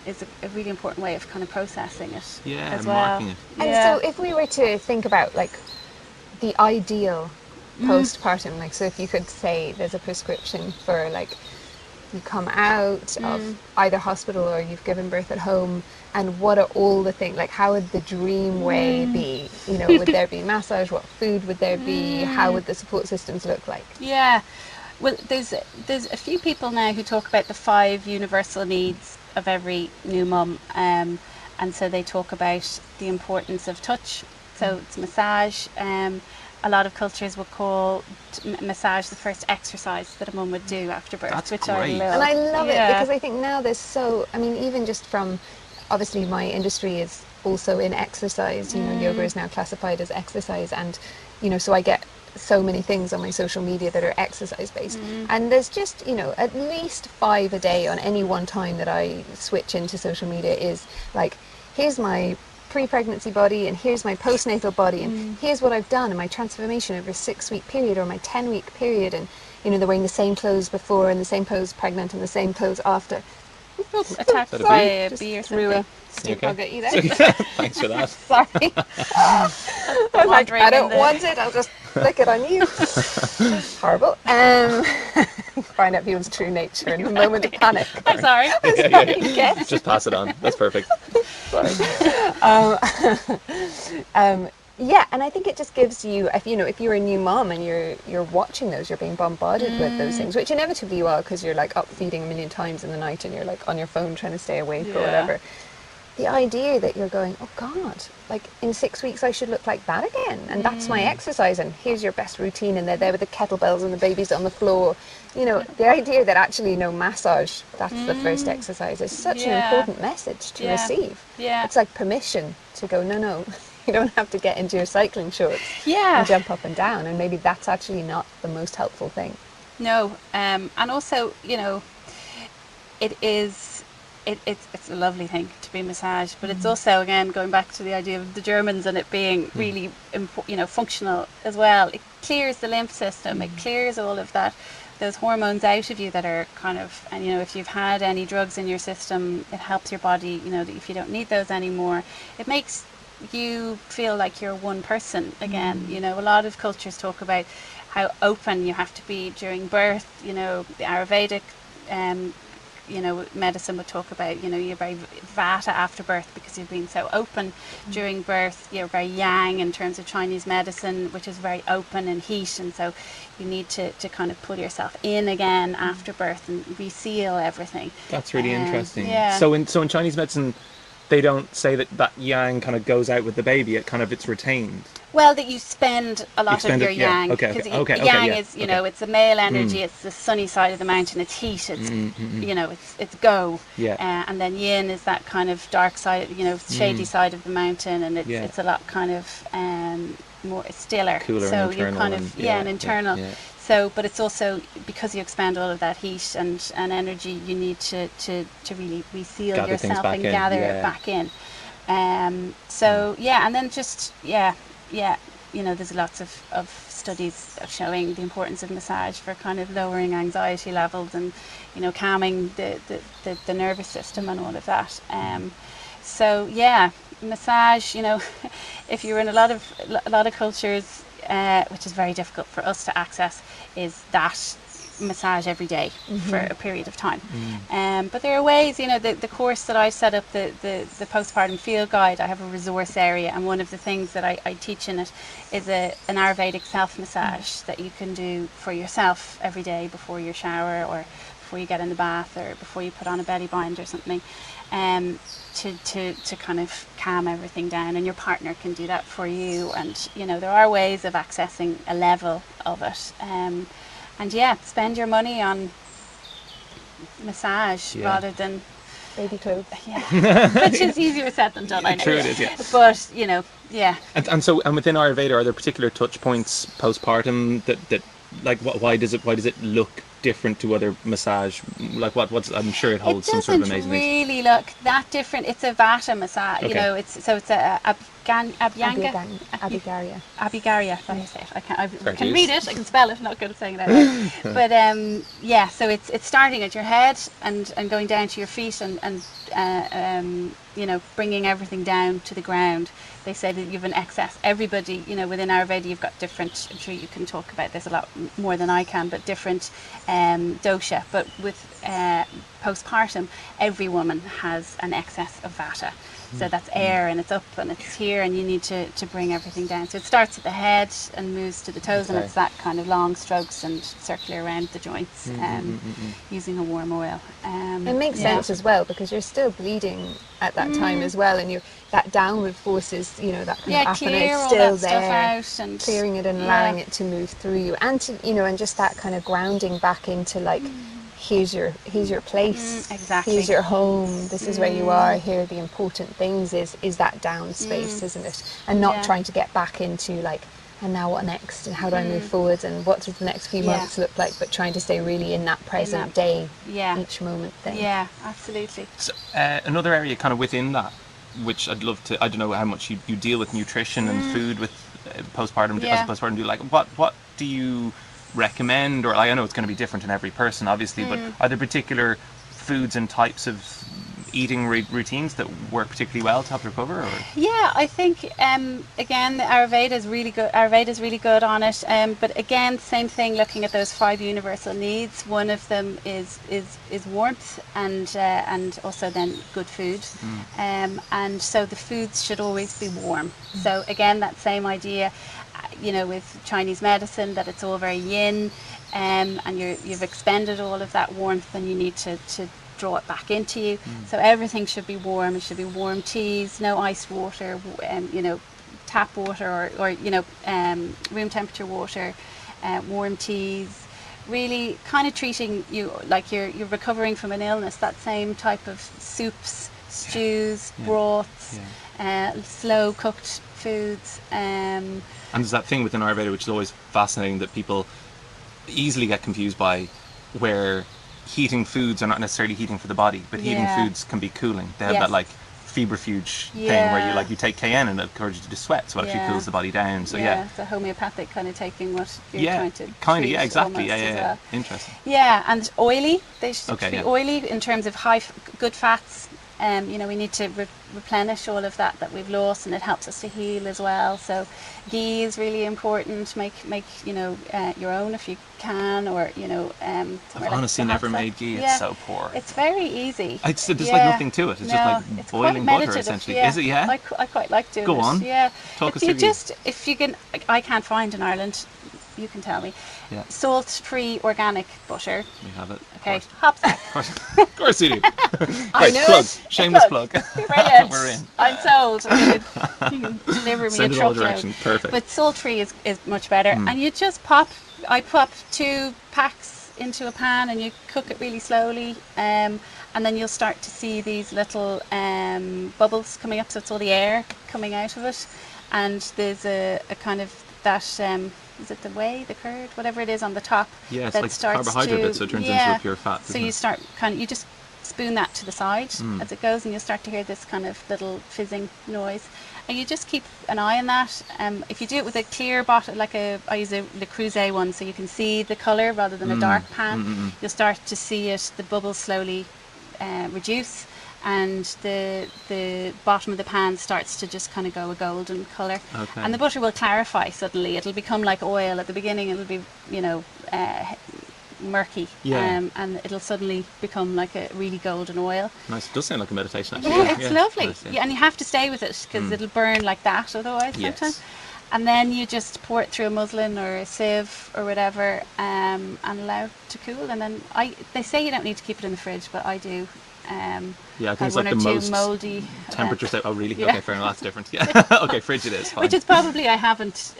is a really important way of kind of processing it as well. Marking it. And so if we were to think about like the ideal postpartum, like, so if you could say there's a prescription for like you come out of either hospital or you've given birth at home, and what are all the things, like how would the dream way be? Would there be massage? What food would there be? How would the support systems look like? Yeah, well, there's a few people now who talk about the 5 universal needs of every new mum, and so they talk about the importance of touch. So it's massage. A lot of cultures would call massage the first exercise that a mum would do after birth. That's which great. I love. And I love it because I think now there's even just from, obviously my industry is also in exercise, yoga is now classified as exercise, and so I get so many things on my social media that are exercise based, and there's just at least 5 a day on any one time that I switch into social media is like, here's my pre-pregnancy body and here's my postnatal body and here's what I've done in my transformation over a 6-week period or my 10-week period, and they're wearing the same clothes before and the same clothes pregnant and the same clothes after. Attacked by a bee or something. Okay. I'll get you there. Thanks for that. Sorry. I was like, I don't want it, I'll just flick it on you. Horrible. Find out people's true nature in a moment of panic. I'm sorry. Yeah. Just pass it on. That's perfect. Sorry. Yeah, and I think it just gives you, if you're a new mom and you're watching those, you're being bombarded with those things, which inevitably you are, because you're like up feeding a million times in the night and you're like on your phone trying to stay awake or whatever. The idea that you're going, oh God, like in 6 weeks I should look like that again, and that's my exercise, and here's your best routine, and they're there with the kettlebells and the baby's on the floor. The idea that actually massage, that's the first exercise, is such an important message to receive. Yeah. It's like permission to go, no. You don't have to get into your cycling shorts and jump up and down, and maybe that's actually not the most helpful thing. No, and also, it's a lovely thing to be massaged, but it's also, again, going back to the idea of the Germans and it being really, functional as well. It clears the lymph system. It clears all of those hormones out of you that are kind of, and if you've had any drugs in your system, it helps your body, if you don't need those anymore. It makes you feel like you're one person again. A lot of cultures talk about how open you have to be during birth. The Ayurvedic medicine would talk about you're very vata after birth because you've been so open during birth. You're very yang in terms of Chinese medicine, which is very open and heat, and so you need to kind of pull yourself in again after birth and reseal everything. That's really interesting. Yeah. So in Chinese medicine, they don't say that yang kind of goes out with the baby. It's retained. Well, that you spend a lot of your yang. Okay. Yang is, it's the male energy. It's the sunny side of the mountain. It's heat. It's, it's go. Yeah. And then yin is that kind of dark side, shady side of the mountain, and it's a lot kind of more stiller. Cooler, so and internal. You kind of an internal. Yeah. So, but it's also because you expend all of that heat and energy, you need to really reseal Gather yourself and in. gather it back in. And then just there's lots of studies showing the importance of massage for kind of lowering anxiety levels and calming the nervous system and all of that. Massage. If you're in a lot of cultures, which is very difficult for us to access, is that massage every day for a period of time. But there are ways, the course that I set up, the postpartum field guide, I have a resource area, and one of the things that I teach in it is an Ayurvedic self-massage that you can do for yourself every day before your shower or before you get in the bath or before you put on a belly bind or something, to kind of calm everything down, and your partner can do that for you. And you know, there are ways of accessing a level of it, and yeah, spend your money on massage rather than baby clothes. Yeah, which is easier said than done. I know. True, it is. Yeah. But you know, yeah. And so within Ayurveda, are there particular touch points postpartum that like why does it look different to other massage? Like what's I'm sure it holds some sort of amazing. It doesn't really look that different. It's a Vata massage. Okay. You know, it's a Abhyanga. Abigaria. If I say it, I can read it. I can spell it. I'm not good at saying it out loud. But yeah. So it's starting at your head and going down to your feet and you know, bringing everything down to the ground. They say that you have an excess. Everybody, you know, within Ayurveda, you've got different. I'm sure you can talk about this a lot more than I can, but different dosha. But with postpartum, every woman has an excess of Vata. So that's air, and it's up and it's here, and you need to bring everything down. So it starts at the head and moves to the toes, and it's that kind of long strokes and circular around the joints, using a warm oil. It makes sense as well, because you're still bleeding at that time as well, and that downward force is, you know, that kind of apnea is still there, stuff out and clearing it and allowing it to move through you, and to, you know, and just that kind of grounding back into like. Here's your place. Exactly. Here's your home. This is where you are. Here are the important things. Is that down space, isn't it? And not trying to get back into like, and now what next? And how do I move forward? And what does the next few months look like? But trying to stay really in that present day, each moment thing. Yeah, absolutely. So, another area kind of within that, which I'd love to. I don't know how much you deal with nutrition and food with postpartum as a postpartum. Like what do you recommend, or I know it's going to be different in every person obviously, but are there particular foods and types of eating routines that work particularly well to help recover? Or? Yeah, I think again Ayurveda is really good on it, but again, same thing, looking at those 5 universal needs. One of them is warmth, and also then good food, and so the foods should always be warm. So again, that same idea, you know, with Chinese medicine, that it's all very yin, and you've expended all of that warmth, and you need to draw it back into you. So everything should be warm. It should be warm teas, no iced water, you know, tap water or you know, room temperature water, warm teas. Really kind of treating you like you're recovering from an illness. That same type of soups, stews, broths, slow cooked foods. And there's that thing within Ayurveda which is always fascinating that people easily get confused by, where heating foods are not necessarily heating for the body, but heating foods can be cooling. They have that like febrifuge thing where you take cayenne and it encourages you to sweat, so it actually cools the body down. So it's a homeopathic kind of taking what you're trying to treat, exactly. well. Interesting. Yeah, and oily. They should be oily in terms of good fats. You know, we need to replenish all of that we've lost, and it helps us to heal as well. So ghee is really important. Make you know, your own if you can, or you know, I've honestly never made ghee. It's so poor. It's very easy. There's like nothing to it. It's just like boiling butter essentially. Is it? Yeah. I quite like doing it. Go on. Yeah. Talk us through. If you can, I can't find in Ireland. You can tell me. Yeah. Salt-free organic butter. We have it. Okay, hop that. Of course you do. I know plug. it. Shameless plug. Brilliant. We're in. I'm sold. You can deliver me Send a it all truckload. directions. Perfect. But salt-free is much better. And you just I pop 2 packs into a pan, and you cook it really slowly. And then you'll start to see these little bubbles coming up. So it's all the air coming out of it. And there's a kind of that, is it the whey, the curd, whatever it is on the top? Yeah, it's that like starts carbohydrate bit, so it turns into a pure fat. So you start you just spoon that to the side as it goes, and you'll start to hear this kind of little fizzing noise. And you just keep an eye on that. If you do it with a clear bottle, like I use a Le Creuset one, so you can see the colour rather than a dark pan, you'll start to see the bubbles slowly reduce, and the bottom of the pan starts to just kind of go a golden colour. Okay. And the butter will clarify suddenly. It'll become like oil. At the beginning it'll be, you know, murky, and it'll suddenly become like a really golden oil. Nice. It does sound like a meditation actually. Yeah, it's lovely. Nice, and you have to stay with it, because it'll burn like that otherwise sometimes. And then you just pour it through a muslin or a sieve or whatever, and allow it to cool. And then they say you don't need to keep it in the fridge, but I do. Yeah, I think had it's one like or the two most mouldy temperatures. Oh, really? Yeah. Okay, fair enough. That's different. Yeah. Okay, frigid is fine. which is probably I haven't.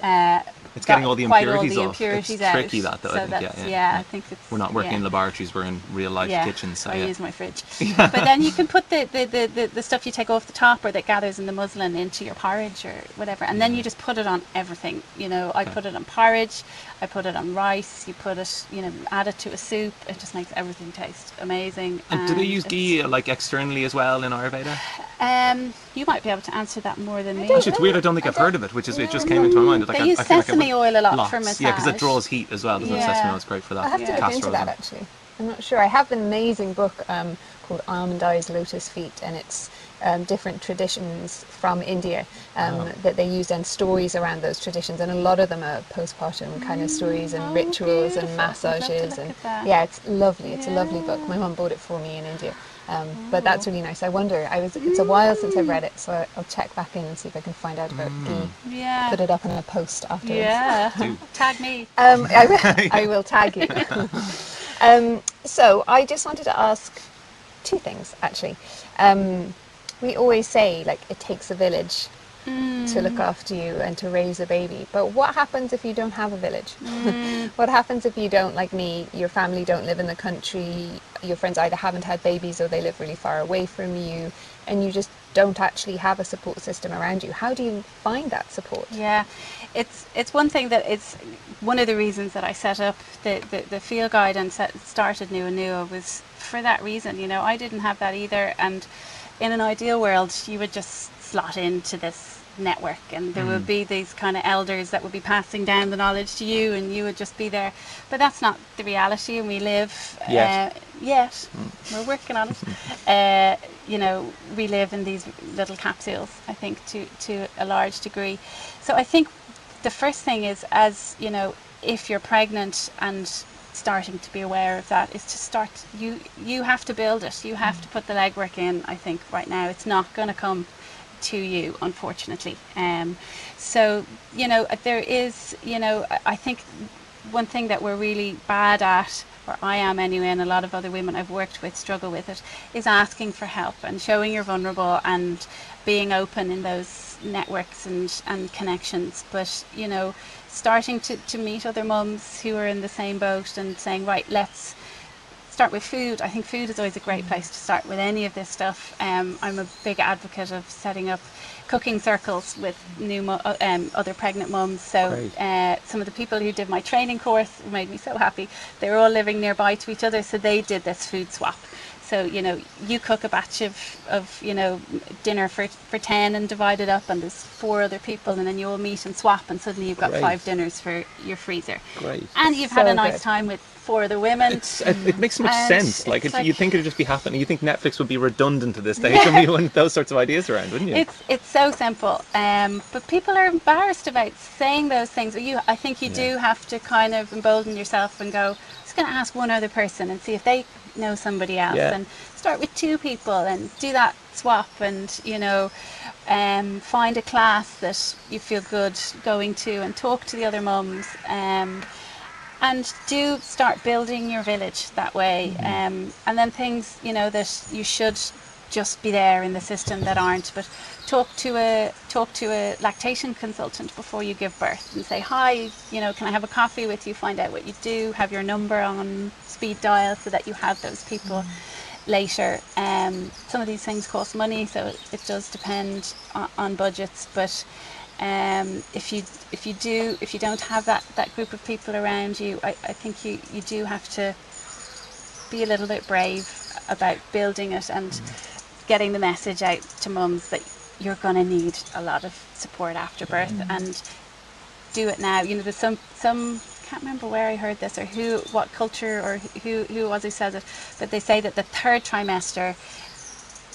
It's getting all the quite impurities all the off. impurities It's out. tricky that though. So I think. that's, Yeah. I think it's. We're not working in laboratories. We're in real life kitchens. So I yeah. use my fridge. But then you can put the stuff you take off the top or that gathers in the muslin into your porridge or whatever, and then you just put it on everything. I put it on porridge, I put it on rice. You put it, add it to a soup. It just makes everything taste amazing. And do they use ghee like externally as well in Ayurveda? You might be able to answer that more than me. Actually, it's weird. I don't think I've heard of it, which is it just came into my mind. They use sesame oil a lot for massage. Yeah, because it draws heat as well. Doesn't it? Sesame oil is great for that. I have to look into that actually. I'm not sure. I have an amazing book called Almond Eyes Lotus Feet, and it's different traditions from India that they used and stories around those traditions, and a lot of them are postpartum kind of stories and rituals and massages, and yeah, it's lovely. It's a lovely book. My mum bought it for me in India. But that's really nice. I wonder, it's a while since I've read it, so I'll check back in and see if I can find out about ghee. Yeah. Put it up in a post afterwards. Yeah. Tag me. I will tag you. So I just wanted to ask two things, actually. We always say, like, it takes a village to look after you and to raise a baby. But what happens if you don't have a village? What happens if you don't, like me, your family don't live in the country, your friends either haven't had babies or they live really far away from you, and you just don't actually have a support system around you? How do you find that support? Yeah, it's one thing that it's one of the reasons that I set up the field guide and started NuaNua was for that reason. I didn't have that either, and in an ideal world you would just slot into this network and there would be these kind of elders that would be passing down the knowledge to you and you would just be there, but that's not the reality, and we live yet we're working on it. We live in these little capsules, I think, to a large degree. So I think the first thing is, as if you're pregnant and starting to be aware of that, is to start, you have to build it, you have to put the legwork in. I think right now it's not going to come to you, unfortunately. So there is, I think one thing that we're really bad at, or I am anyway, and a lot of other women I've worked with struggle with it, is asking for help and showing you're vulnerable and being open in those networks and connections. But starting to meet other mums who are in the same boat and saying, right, let's start with food. I think food is always a great place to start with any of this stuff. I'm a big advocate of setting up cooking circles with other pregnant mums. So some of the people who did my training course made me so happy. They were all living nearby to each other, so they did this food swap. So you cook a batch of dinner for 10 and divide it up, and there's 4 other people, and then you all meet and swap, and suddenly you've got 5 dinners for your freezer. Great. And you've had a nice time with 4 other women. It makes so much sense. Like, you'd think it'd just be happening. You think Netflix would be redundant to this stage when we want those sorts of ideas around, wouldn't you? It's so simple. But people are embarrassed about saying those things. I think you do have to kind of embolden yourself and go, I'm just going to ask one other person and see if they know somebody else, and start with 2 people and do that swap, and find a class that you feel good going to and talk to the other mums, and do start building your village that way. And then things that you should just be there in the system that aren't, but talk to a lactation consultant before you give birth and say, hi, can I have a coffee with you, find out what you do, have your number on speed dial so that you have those people later. Some of these things cost money, so it does depend on budgets, but if you don't have that group of people around you, I think you do have to be a little bit brave about building it and getting the message out to mums that you're going to need a lot of support after birth, and do it now. There's some can't remember where I heard this or what culture or who was who says it, but they say that the 3rd trimester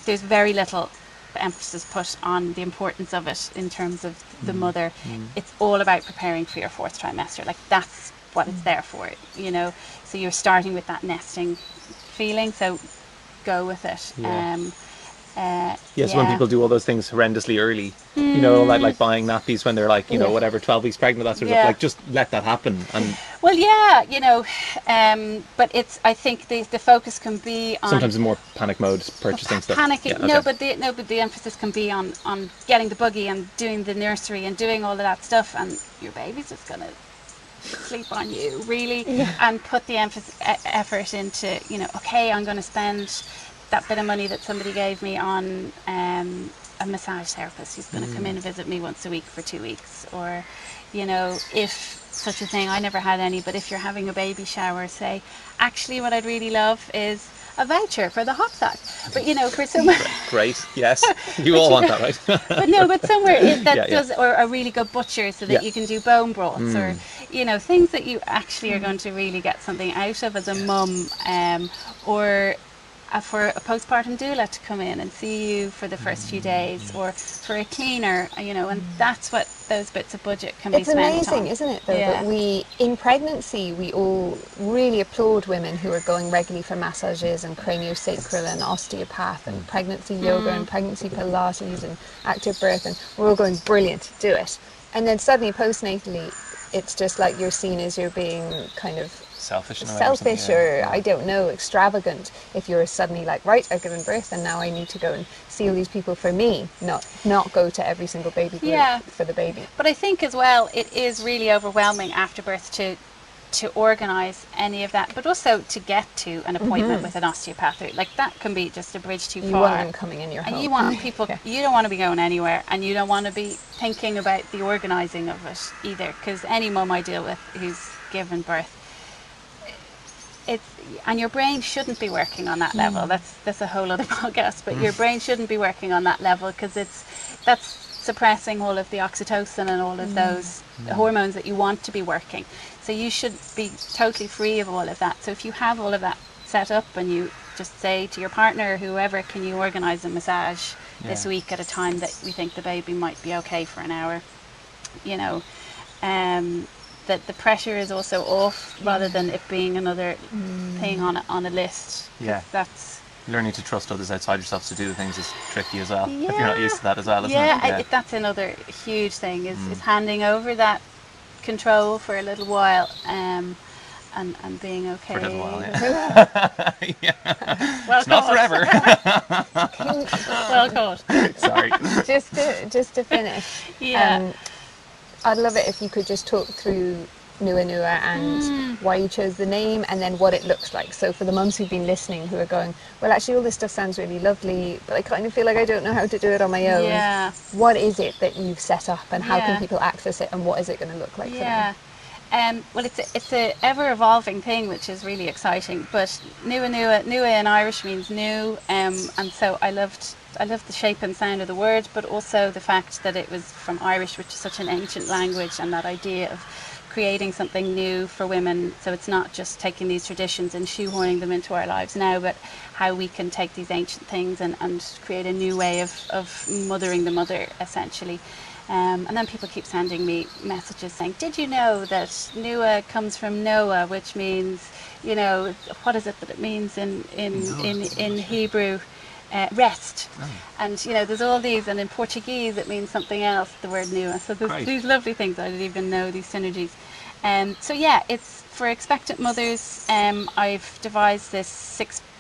there's very little emphasis put on the importance of it in terms of the mother. It's all about preparing for your 4th trimester. Like, that's what it's there for, so you're starting with that nesting feeling, so go with it. Yes, when people do all those things horrendously early, like buying nappies when they're like, whatever, 12 weeks pregnant, that sort of stuff. Like, just let that happen. And well, yeah, but I think the focus can be on sometimes in more panic mode, purchasing stuff. Panicking. Yeah, okay. But the emphasis can be on getting the buggy and doing the nursery and doing all of that stuff, and your baby's just gonna sleep on you, really, and put the effort into, okay, I'm going to spend that bit of money that somebody gave me on a massage therapist who's going to come in and visit me once a week for 2 weeks, or if such a thing, I never had any, but if you're having a baby shower, say, actually what I'd really love is a voucher for the hot sack. But for somewhere great, yes, you all want that, right? but somewhere that does, or a really good butcher, so that you can do bone broths, or things that you actually are going to really get something out of as a mum, or for a postpartum doula to come in and see you for the first few days, or for a cleaner, and that's what those bits of budget can be spent on. It's amazing, isn't it, though, that in pregnancy, we all really applaud women who are going regularly for massages and craniosacral and osteopath and pregnancy yoga and pregnancy Pilates and active birth, and we're all going, brilliant, do it. And then suddenly, postnatally, it's just like you're seen as you're being kind of selfish or I don't know, extravagant, if you're suddenly like, right, I've given birth and now I need to go and see all these people for me, not go to every single baby group for the baby. But I think as well, it is really overwhelming after birth to organise any of that, but also to get to an appointment with an osteopath. Like, that can be just a bridge too far. You want them coming in your home. And you want people, you don't want to be going anywhere, and you don't want to be thinking about the organising of it either, because any mum I deal with who's given birth, and your brain shouldn't be working on that level. That's a whole other podcast, but your brain shouldn't be working on that level, because that's suppressing all of the oxytocin and all of those hormones that you want to be working. So you should be totally free of all of that. So if you have all of that set up and you just say to your partner or whoever, can you organise a massage this week at a time that we think the baby might be okay for an hour, that the pressure is also off, rather than it being another thing on a list. Yeah, that's learning to trust others outside yourself to do the things is tricky as well. If you're not used to that as well, isn't it? Yeah, that's another huge thing, is handing over that control for a little while, and being okay. For a little while, yeah. Well, it's not forever. Well caught. Sorry. Just to finish. Yeah. I'd love it if you could just talk through NuaNua and why you chose the name, and then what it looks like. So for the mums who've been listening, who are going, well, actually all this stuff sounds really lovely, but I kind of feel like I don't know how to do it on my own. Yeah. What is it that you've set up, and how can people access it, and what is it going to look like for them? Well, it's a ever evolving thing, which is really exciting. But Nua in Irish means new, and so I loved the shape and sound of the word, but also the fact that it was from Irish, which is such an ancient language, and that idea of creating something new for women. So it's not just taking these traditions and shoehorning them into our lives now, but how we can take these ancient things and create a new way of mothering the mother, essentially. And then people keep sending me messages saying, did you know that Nua comes from Noah, which means, what is it that it means in Hebrew? Rest. And there's all these, and in Portuguese it means something else, the word Nua. So there's these lovely things. I didn't even know these synergies. So it's for expectant mothers. I've devised this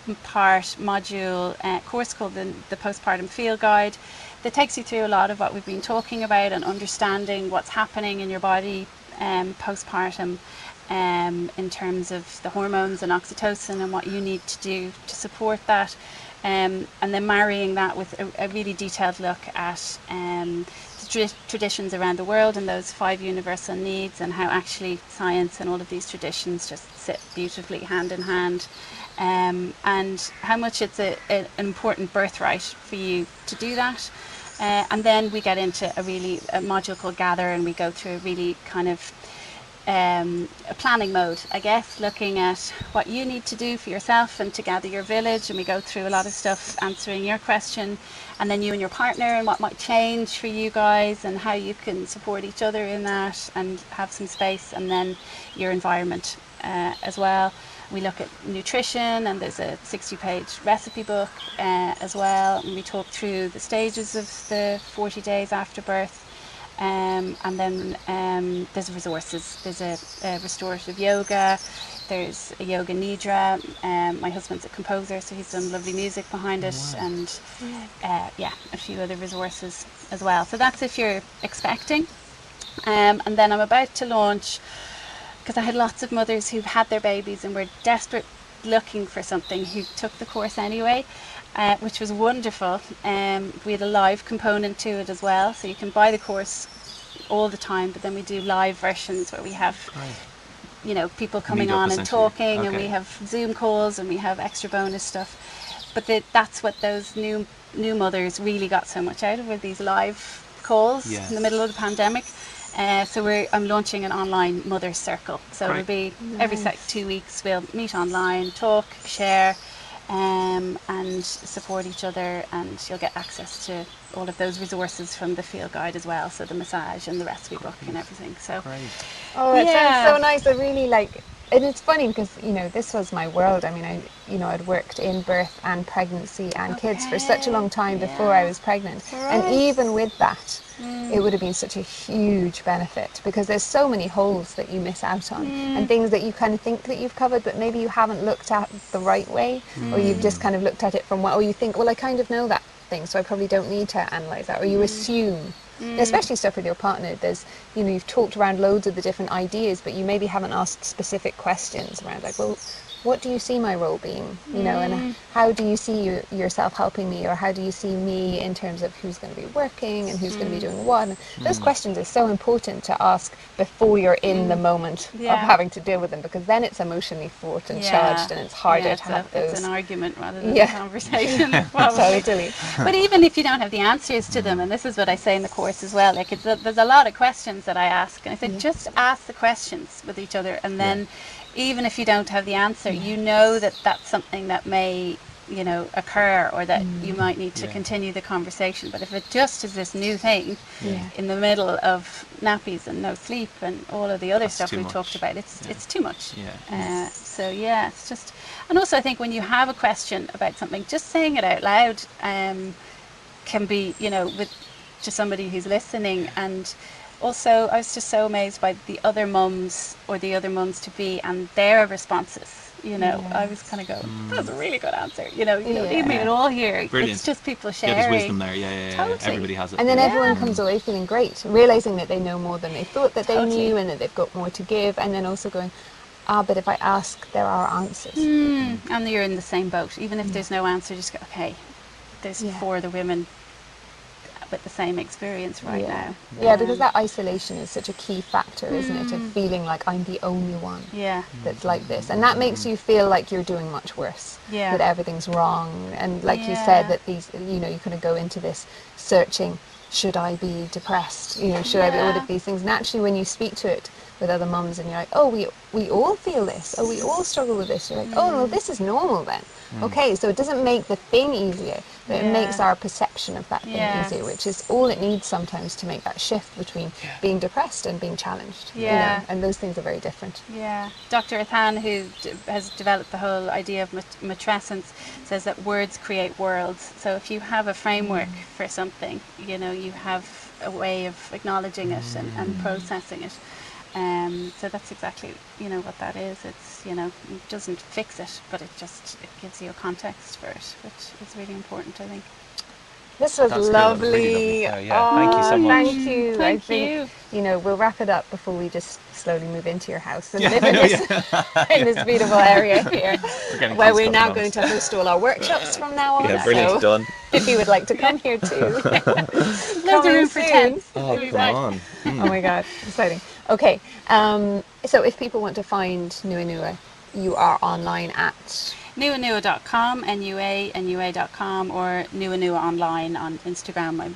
6-part module course called the Postpartum Field Guide, that takes you through a lot of what we've been talking about, and understanding what's happening in your body postpartum, in terms of the hormones and oxytocin, and what you need to do to support that. And then marrying that with a really detailed look at the traditions around the world, and those 5 universal needs, and how actually science and all of these traditions just sit beautifully hand in hand, and how much it's an important birthright for you to do that. And then we get into a module called Gather, and we go through a really kind of a planning mode, I guess, looking at what you need to do for yourself and to gather your village, and we go through a lot of stuff answering your question, and then you and your partner, and what might change for you guys, and how you can support each other in that and have some space, and then your environment as well. we look at nutrition, and there's a 60-page recipe book as well, and we talk through the stages of the 40 days after birth. And then there's resources. There's a restorative yoga, there's a yoga nidra. My husband's a composer, so he's done lovely music behind it. Wow. And a few other resources as well. So that's if you're expecting. And then I'm about to launch, because I had lots of mothers who've had their babies and were desperate looking for something, who took the course anyway, which was wonderful. We had a live component to it as well, so you can buy the course all the time, but then we do live versions where we have people coming on and talking, and we have Zoom calls, and we have extra bonus stuff. But that's what those new mothers really got so much out of, were these live calls in the middle of the pandemic. So I'm launching an online mother's circle. So it'll be every 2 weeks we'll meet online, talk, share, and support each other, and you'll get access to all of those resources from the field guide as well. So the massage and the recipe book and everything. So oh, it sounds so nice. I really like. And it's funny because, this was my world. I mean, I'd worked in birth and pregnancy and kids for such a long time before I was pregnant. And even with that, it would have been such a huge benefit, because there's so many holes that you miss out on, and things that you kind of think that you've covered, but maybe you haven't looked at the right way, or you've just kind of looked at it from or you think, well, I kind of know that thing, so I probably don't need to analyse that, or you assume. Especially stuff with your partner, there's you've talked around loads of the different ideas, but you maybe haven't asked specific questions around, like, well, what do you see my role being, and how do you see yourself helping me, or how do you see me in terms of who's going to be working and who's going to be doing what. And those questions are so important to ask before you're in the moment of having to deal with them, because then it's emotionally fraught and charged, and it's harder to have those. It's an argument rather than a conversation. Totally. But even if you don't have the answers to them, and this is what I say in the course as well, like there's a lot of questions that I ask, and I say just ask the questions with each other, and then even if you don't have the answer, that that's something that may occur, or that you might need to continue the conversation. But if it just is this new thing in the middle of nappies and no sleep and all of the other stuff we've talked about, it's too much. It's just, and also I think when you have a question about something, just saying it out loud can be with just somebody who's listening. And also, I was just so amazed by the other mums, or the other mums to be, and their responses. I was kind of going, that's a really good answer. You don't need me at all here. Brilliant. It's just people sharing. There's wisdom there. Totally. Everybody has it. And then everyone comes away feeling great, realising that they know more than they thought that they knew, and that they've got more to give. And then also going, but if I ask, there are answers. And you're in the same boat. Even if there's no answer, just go, okay, there's 4 other women with the same experience now. Because that isolation is such a key factor, isn't it, of feeling like I'm the only one that's like this, and that makes you feel like you're doing much worse, that everything's wrong, and like you said, that these you kind of go into this searching, should I be depressed, should I be, all of these things. Naturally, when you speak to it with other mums, and you're like, oh, we all feel this, we all struggle with this, you're like, oh, well, this is normal then. Okay, so it doesn't make the thing easier, but it makes our perception of that thing easier, which is all it needs sometimes to make that shift between being depressed and being challenged. And those things are very different. Dr. Athan, who has developed the whole idea of matrescence, says that words create worlds. So if you have a framework for something, you have a way of acknowledging it and processing it. So that's exactly what that is. It's it doesn't fix it, but it gives you a context for it, which is really important, I think. This was lovely. Really thank you so much. Thank you. Thank I think you. We'll wrap it up before we just slowly move into your house and live in this beautiful area here, where we're now going to host all our workshops from now on. Brilliant. Done. If you would like to come here too. Loads of room for tents. Oh, come on. Oh my God, exciting. Okay, so if people want to find NuaNua, you are online at NuaNua.com, NuaNua.com, or NuaNua online on Instagram. I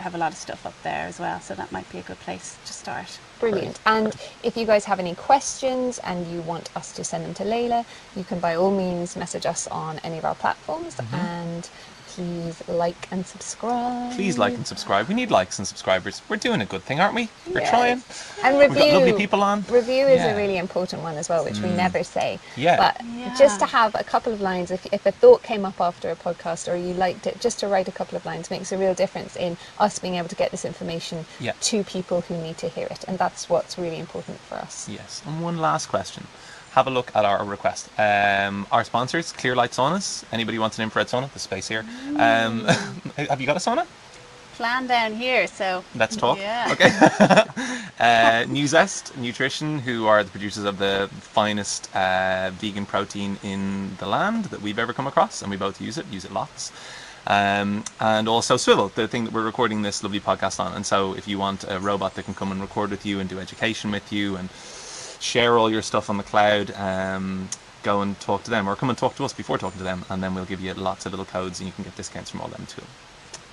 have a lot of stuff up there as well, so that might be a good place to start. Brilliant. And if you guys have any questions and you want us to send them to Layla, you can by all means message us on any of our platforms, and please like and subscribe. Please like and subscribe. We need likes and subscribers. We're doing a good thing, aren't we? We're Yes. trying. And We've review. got lovely people on. Review is Yeah. a really important one as well, which we never say. Yeah. But Yeah. just to have a couple of lines, if a thought came up after a podcast or you liked it, just to write a couple of lines makes a real difference in us being able to get this information Yeah. to people who need to hear it. And that's what's really important for us. Yes. And one last question. Have a look at our request. Our sponsors, Clear Light Saunas. Anybody wants an infrared sauna? There's space here. Have you got a sauna? Plan down here, so Let's talk. Yeah. Okay. NuZest Nutrition, who are the producers of the finest vegan protein in the land that we've ever come across, and we both use it lots. And also Swivel, the thing that we're recording this lovely podcast on. And so if you want a robot that can come and record with you and do education with you and share all your stuff on the cloud, go and talk to them, or come and talk to us before talking to them, and then we'll give you lots of little codes and you can get discounts from all them too.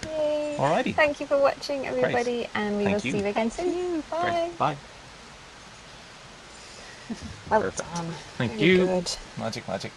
Yay. Alrighty. Thank you for watching, everybody, and we Thank will you. see you again soon. Bye. Great. Bye. Well Perfect. done. Thank Very you. good. Magic.